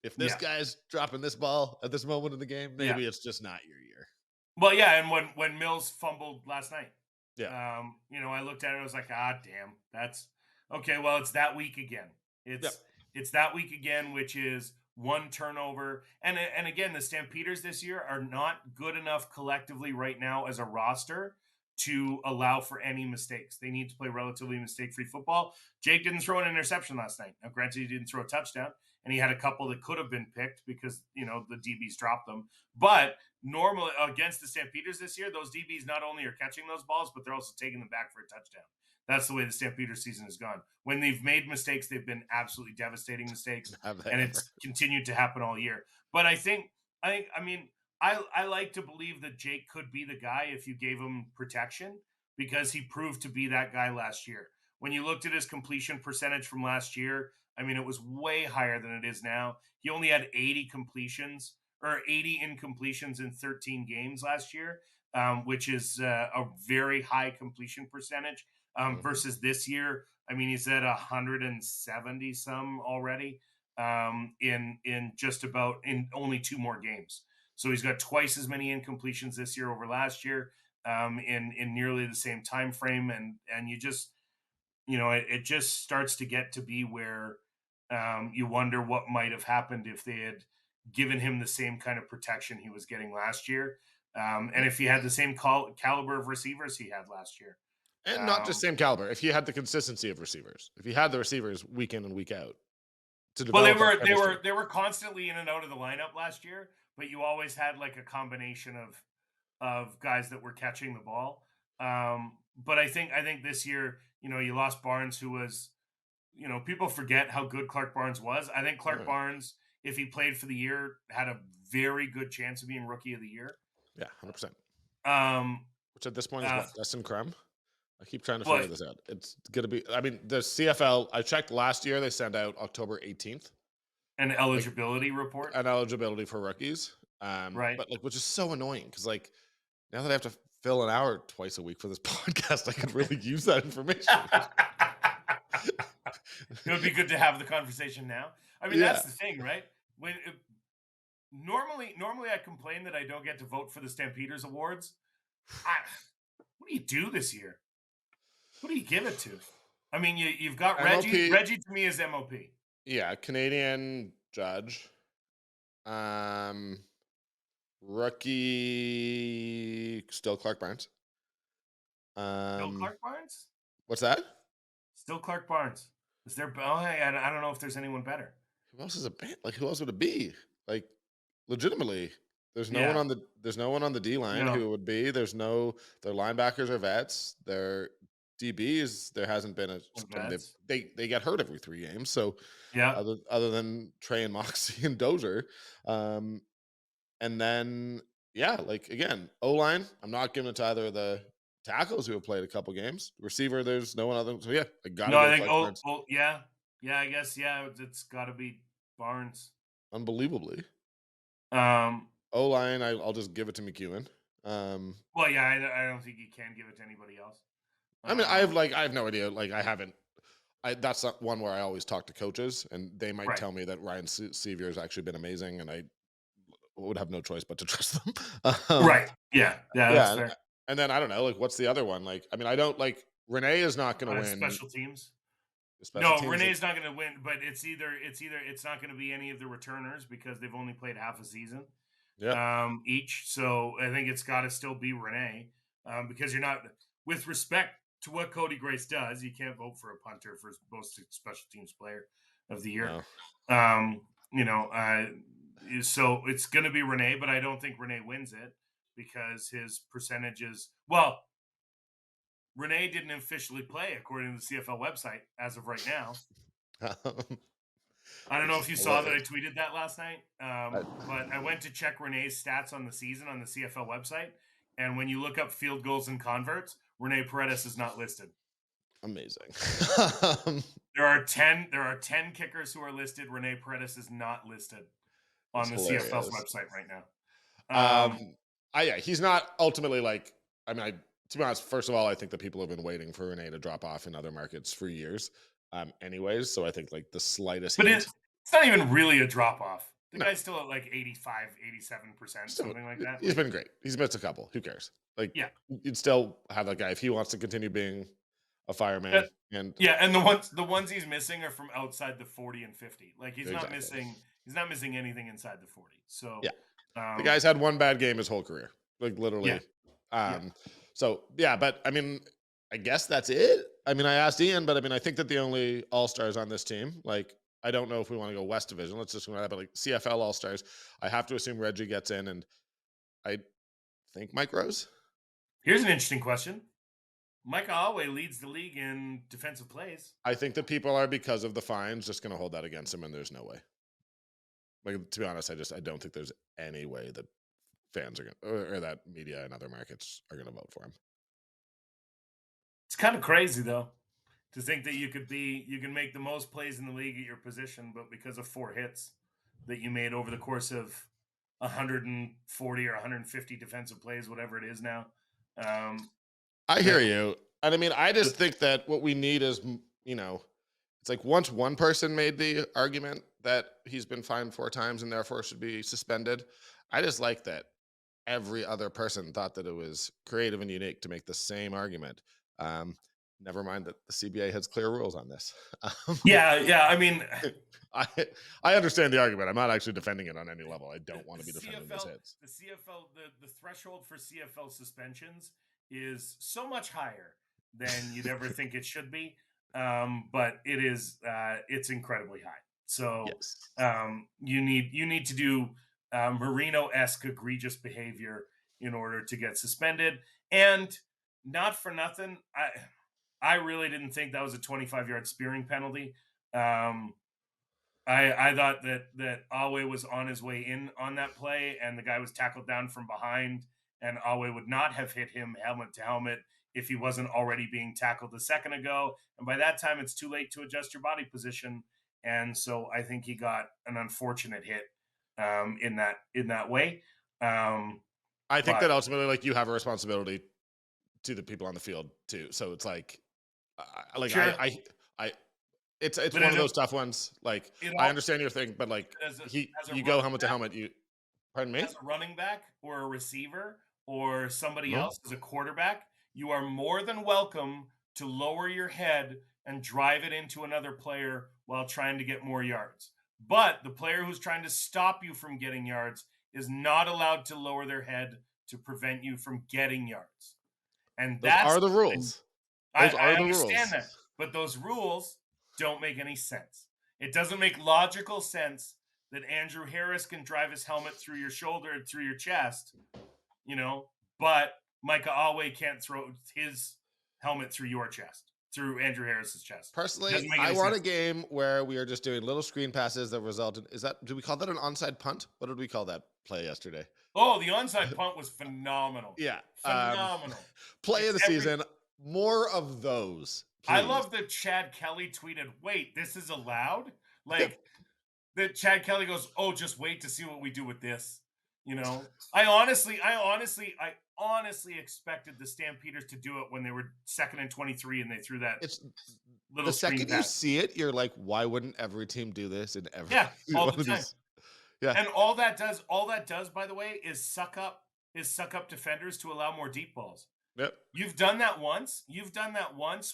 if this
Yeah.
guy's dropping this ball at this moment in the game,
Yeah.
maybe it's just not your year.
Well, yeah, and when Mills fumbled last night,
Yeah.
I looked at it, I was like, damn, that's okay. Well, it's that week again.
Yep.
It's that week again, which is one turnover. And again, the Stampeders this year are not good enough collectively right now as a roster to allow for any mistakes. They need to play relatively mistake-free football. Jake didn't throw an interception last night. Now, granted, he didn't throw a touchdown, and he had a couple that could have been picked because, the DBs dropped them. But normally against the Stampeders this year, those DBs not only are catching those balls, but they're also taking them back for a touchdown. That's the way the Stampeders season has gone. When they've made mistakes, they've been absolutely devastating mistakes, and it's continued to happen all year. But I like to believe that Jake could be the guy if you gave him protection, because he proved to be that guy last year. When you looked at his completion percentage from last year, it was way higher than it is now. He only had 80 completions or 80 incompletions in 13 games last year, which is a very high completion percentage versus this year. He's at 170 some already in just about in only 2 more games. So he's got twice as many incompletions this year over last year in nearly the same time frame, and you just it just starts to get to be where you wonder what might have happened if they had given him the same kind of protection he was getting last year, and if he had the same caliber of receivers he had last year.
And not just same caliber. If you had the consistency of receivers, if you had the receivers week in and week out to
Well,
develop that chemistry.
they were constantly in and out of the lineup last year, but you always had like a combination of guys that were catching the ball. But I think this year, you lost Barnes, who was, people forget how good Clark Barnes was. I think Clark Barnes, if he played for the year, had a very good chance of being Rookie of the Year.
Yeah, 100%.
Um,
Which at this point is what, Dustin Crum? I keep trying to
What?
figure this out. It's going to be, the CFL, I checked last year, they sent out October 18th.
An eligibility report.
An eligibility for rookies.
Right.
But which is so annoying because now that I have to fill an hour twice a week for this podcast, I could really use that information.
It would be good to have the conversation now. That's the thing, right? When normally I complain that I don't get to vote for the Stampeders Awards. What do you do this year? Who do you give it to? You've got Reggie.
MOP.
Reggie to me is MOP.
Yeah, Canadian judge. Rookie, still Clark Barnes.
Still Clark Barnes?
What's that?
Still Clark Barnes. Is there? I don't know if there's anyone better.
Who else is a band? Who else would it be? Legitimately, there's no one on the D line who it would be. Their linebackers are vets. Their DBs, there hasn't been they get hurt every 3 games. So other than Trey and Moxie and Dozier, and then again, O-line, I'm not giving it to either of the tackles who have played a couple games. Receiver, there's no one other. So I got to
I think I guess it's got to be Barnes.
Unbelievably. O-line, I'll just give it to McEwen.
I don't think you can give it to anybody else.
I have no idea. That's not one where I always talk to coaches, and they might tell me that Ryan Sevier has actually been amazing, and I would have no choice but to trust them.
Right. Yeah. That's fair.
And then I don't know, what's the other one? I don't Renee is not going to win
special teams. Renee's not going to win, but it's not going to be any of the returners because they've only played half a season each. So I think it's got to still be Renee because you're not, with respect to what Cody Grace does, you can't vote for a punter for most special teams player of the year. No. So it's going to be Renee, but I don't think Renee wins it because his percentages. Well, Renee didn't officially play according to the CFL website as of right now. I don't know if you saw that I tweeted that last night, but I went to check Renee's stats on the season on the CFL website, and when you look up field goals and converts, Rene Paredes is not listed.
Amazing.
There are 10 kickers who are listed. Rene Paredes is not listed on the CFL's website right now.
Yeah, he's not ultimately like. I mean, to be honest, first of all, I think that people have been waiting for Rene to drop off in other markets for years. Anyways, so I think like the slightest
But
hint.
it's not even really a drop off. The
No.
guy's still at like 85, 87%, something like that.
He's been great. He's missed a couple. Who cares? Like,
Yeah.
You'd still have that guy if he wants to continue being a fireman. And
the ones he's missing are from outside the 40 and 50. Like he's not missing anything inside the 40. So
yeah, the guy's had one bad game his whole career, like literally. So yeah, but I mean, I guess that's it. I mean, I asked Ian, but I mean, I think that the only all-stars on this team, like, I don't know if we want to go West Division. Let's just go that, but like CFL all-stars, I have to assume Reggie gets in, and I think Mike Rose.
Here's an interesting question. Micah Alway leads the league in defensive plays.
I think that people are, because of the fines, just going to hold that against him, and there's no way. Like, to be honest, I don't think there's any way that fans are going to, or that media and other markets are going to vote for him.
It's kind of crazy, though, to think that you can make the most plays in the league at your position, but because of 4 hits that you made over the course of 140 or 150 defensive plays, whatever it is now.
I hear you. And I mean, I just think that what we need is, it's like once one person made the argument that he's been fined 4 times and therefore should be suspended, I just like that every other person thought that it was creative and unique to make the same argument. Never mind that the CBA has clear rules on this.
Yeah. I mean,
I understand the argument. I'm not actually defending it on any level. I don't want to be defending these hits.
The CFL, the threshold for CFL suspensions is so much higher than you'd ever think it should be. But it is, it's incredibly high. So
yes.
You need to do Marino-esque egregious behavior in order to get suspended. And not for nothing, I really didn't think that was a 25-yard spearing penalty. I thought that Alway was on his way in on that play, and the guy was tackled down from behind, and Alway would not have hit him helmet to helmet if he wasn't already being tackled a second ago. And by that time, it's too late to adjust your body position. And so I think he got an unfortunate hit in that way.
I think that ultimately, like, you have a responsibility to the people on the field too. So it's like,
sure.
It's one of those tough ones. Like, I understand your thing, but like, you go helmet to helmet. Pardon me?
As a running back or a receiver or somebody else as a quarterback, you are more than welcome to lower your head and drive it into another player while trying to get more yards. But the player who's trying to stop you from getting yards is not allowed to lower their head to prevent you from getting yards. And
those are the rules.
I understand that, but those rules don't make any sense. It doesn't make logical sense that Andrew Harris can drive his helmet through your shoulder and through your chest, but Micah Alway can't throw his helmet through your chest, through Andrew Harris's chest.
Personally, I want a game where we are just doing little screen passes that result in, do we call that an onside punt? What did we call that play yesterday?
Oh, the onside punt was phenomenal.
Yeah.
Phenomenal.
Play of the season. More of those. Please.
I love that Chad Kelly tweeted, "Wait, this is allowed?" Like that Chad Kelly goes, "Oh, just wait to see what we do with this." I honestly expected the Stampeders to do it when they were 2nd and 23 and they threw that little
the second you see it, you're like, why wouldn't every team do this in every
all the time? Yeah. And all that does, by the way, is suck up defenders to allow more deep balls.
Yep.
You've done that once,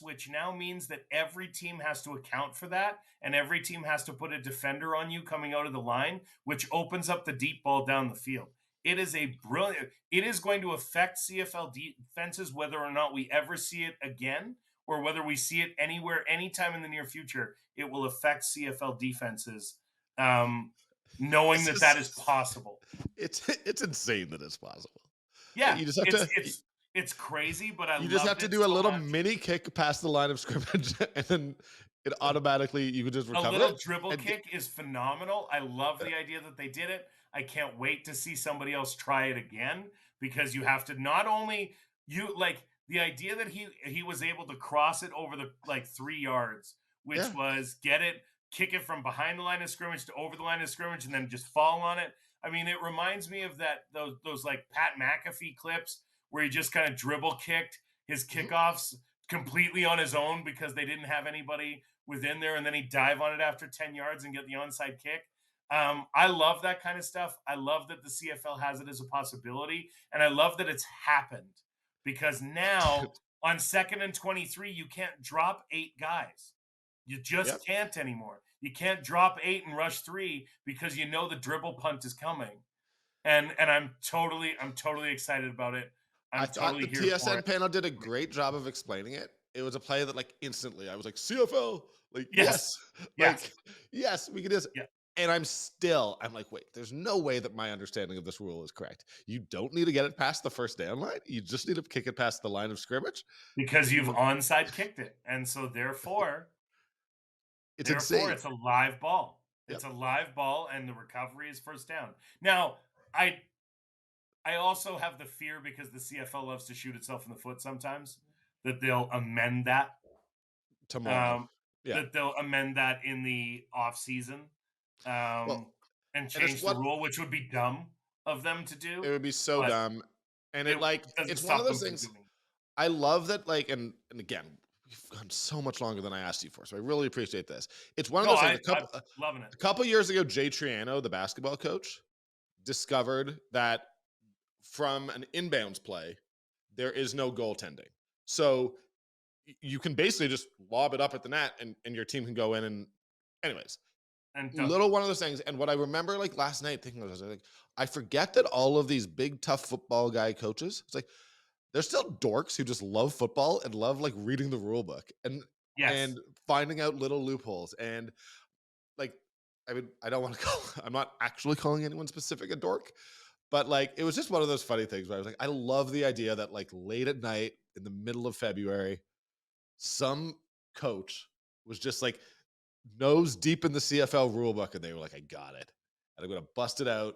which now means that every team has to account for that, and every team has to put a defender on you coming out of the line, which opens up the deep ball down the field. It is going to affect CFL defenses whether or not we ever see it again, or whether we see it anywhere, anytime in the near future. It will affect CFL defenses, knowing that is possible.
It's insane that it's possible.
Yeah,
you just have to.
It's crazy, but
you just have to do a little mini kick past the line of scrimmage, and then it automatically, you could just recover.
A little dribble kick is phenomenal. I love the idea that they did it. I can't wait to see somebody else try it again, because you have to not only the idea that he was able to cross it over the 3 yards which was get it, kick it from behind the line of scrimmage to over the line of scrimmage, and then just fall on it. I mean, it reminds me of those like Pat McAfee clips where he just kind of dribble kicked his kickoffs completely on his own because they didn't have anybody within there, and then he'd dive on it after 10 yards and get the onside kick. I love that kind of stuff. I love that the CFL has it as a possibility, and I love that it's happened because now on 2nd and 23, you can't drop 8 guys. You just can't anymore. You can't drop 8 and rush 3 because you know the dribble punt is coming. And I'm totally excited about it.
I thought the TSN panel did a great job of explaining it. It was a play that like instantly I was like, CFL, like yes. Like yes, we can do this.
Yeah.
And I'm like, wait, there's no way that my understanding of this rule is correct. You don't need to get it past the first down line. You just need to kick it past the line of scrimmage.
Because you've onside kicked it. And so therefore,
insane.
It's a live ball. It's a live ball, and the recovery is first down. Now, I also have the fear because the CFL loves to shoot itself in the foot sometimes that they'll amend that
tomorrow.
That they'll amend that in the off season and change the rule, which would be dumb of them to do.
It would be so dumb. And it's one of those things. I love that, like, and again, we've gone so much longer than I asked you for, so I really appreciate this. It's one of those things.
I'm loving it.
A couple years ago, Jay Triano, the basketball coach, discovered that from an inbounds play, there is no goaltending. So you can basically just lob it up at the net and your team can go in and anyways. And little one of those things. And what I remember like last night thinking was like, I forget that all of these big, tough football guy coaches, it's like, they're still dorks who just love football and love like reading the rule book and finding out little loopholes. And like, I mean, I don't want to I'm not actually calling anyone specific a dork, but like, it was just one of those funny things where I was like, I love the idea that like late at night in the middle of February, some coach was just like nose deep in the CFL rule book. And they were like, I got it. And I'm going to bust it out.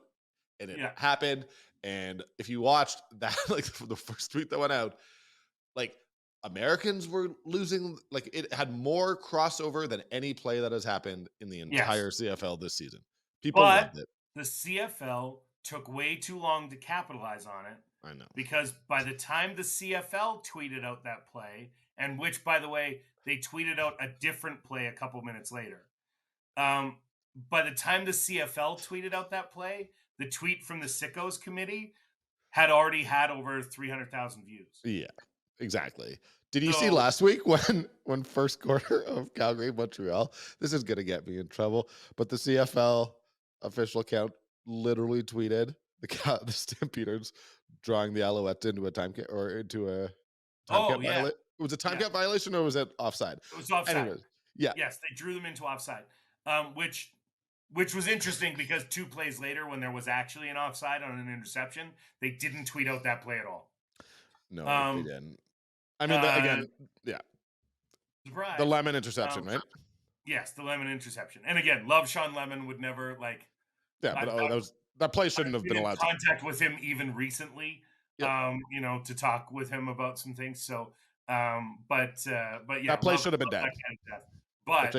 And it happened. And if you watched that, like the first tweet that went out, like Americans were losing, like it had more crossover than any play that has happened in the entire CFL this season. People loved it.
The CFL took way too long to capitalize on it.
I know.
Because by the time the CFL tweeted out that play, and which, by the way, they tweeted out a different play a couple minutes later. By the time the CFL tweeted out that play, the tweet from the Sickos committee had already had over 300,000 views.
Yeah, exactly. Did you see last week when first quarter of Calgary Montreal? This is gonna get me in trouble, but the CFL official account literally tweeted the Stampeders drawing the Alouettes into a time cap or into a time cap violation. Was it time cap violation or was it offside?
It was offside.
Anyways,
yes, they drew them into offside, which was interesting because 2 plays later, when there was actually an offside on an interception, they didn't tweet out that play at all.
No, they didn't. I mean, again,
surprise.
The Lemon interception, right?
Yes, the Lemon interception. And again, love Sean Lemon, would never like.
Yeah, but that play shouldn't have been allowed.
Contact with him even recently, to talk with him about some things. So, but yeah,
that play should have been dead.
But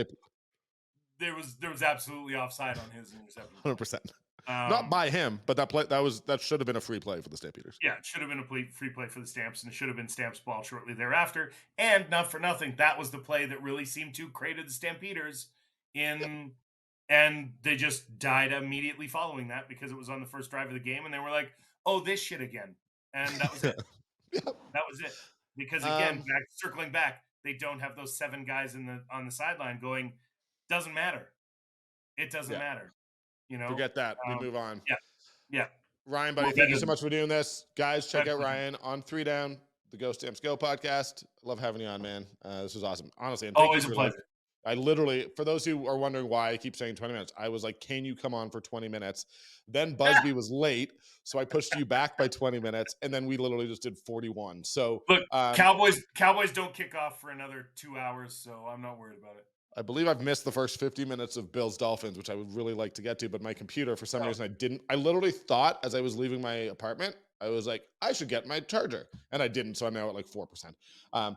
there was absolutely offside on his interception.
100%. Not by him, but that should have been a free play for the Stampeders.
Yeah, it should have been a free play for the Stamps, and it should have been Stamps' ball shortly thereafter. And not for nothing, that was the play that really seemed to created the Stampeders and they just died immediately following that because it was on the first drive of the game, and they were like, "Oh, this shit again," and that was it. That was it. Because again, circling back, they don't have those 7 guys on the sideline going, "Doesn't matter. It doesn't matter."
Forget that. We move on.
Yeah.
Ryan, buddy, thank you so much for doing this. Guys, check out Ryan on 3 Down, the Go Stamps Go podcast. Love having you on, man. This was awesome. Honestly, and
always a pleasure.
I literally, for those who are wondering why I keep saying 20 minutes, I was like, can you come on for 20 minutes? Then Busby was late, so I pushed you back by 20 minutes, and then we literally just did 41. So
look, Cowboys don't kick off for another 2 hours, so I'm not worried about it.
I believe I've missed the first 50 minutes of Bills Dolphins, which I would really like to get to, but my computer, for some reason, I didn't. I literally thought as I was leaving my apartment, I was like, I should get my charger, and I didn't, so I'm now at like 4%.
Yeah.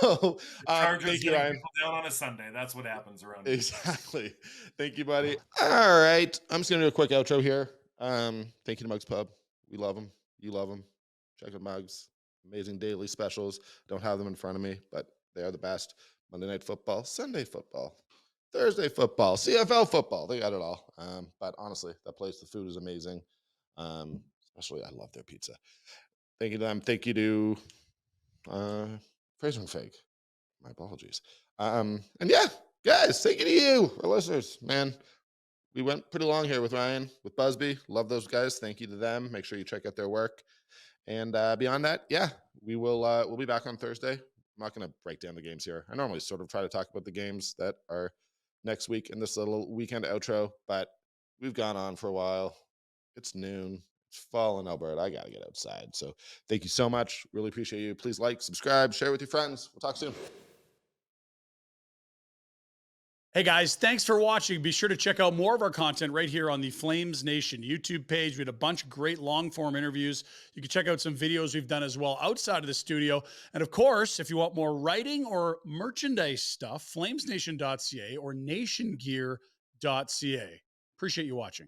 So
Chargers
thank you,
getting
Ryan.
people down on a Sunday. That's what happens around here.
Exactly. Thank you, buddy. All right, I'm just gonna do a quick outro here. Thank you to Mugs Pub. We love them. You love them. Check out Mugs. Amazing daily specials. Don't have them in front of me, but they are the best. Monday Night Football, Sunday Football, Thursday Football, CFL Football. They got it all. But honestly, that place, the food is amazing. Especially, I love their pizza. Thank you to them. Thank you to Fraser and Fake. My apologies. And yeah, guys, thank you to you, our listeners. Man, we went pretty long here with Ryan, with Busby. Love those guys. Thank you to them. Make sure you check out their work. And beyond that, yeah, we'll be back on Thursday. I'm not going to break down the games here. I normally sort of try to talk about the games that are next week in this little weekend outro, but we've gone on for a while. It's noon. It's fall in Alberta. I got to get outside. So thank you so much. Really appreciate you. Please like, subscribe, share with your friends. We'll talk soon.
Hey guys, thanks for watching. Be sure to check out more of our content right here on the Flames Nation YouTube page. We had a bunch of great long form interviews. You can check out some videos we've done as well outside of the studio. And of course, if you want more writing or merchandise stuff, flamesnation.ca or nationgear.ca. Appreciate you watching.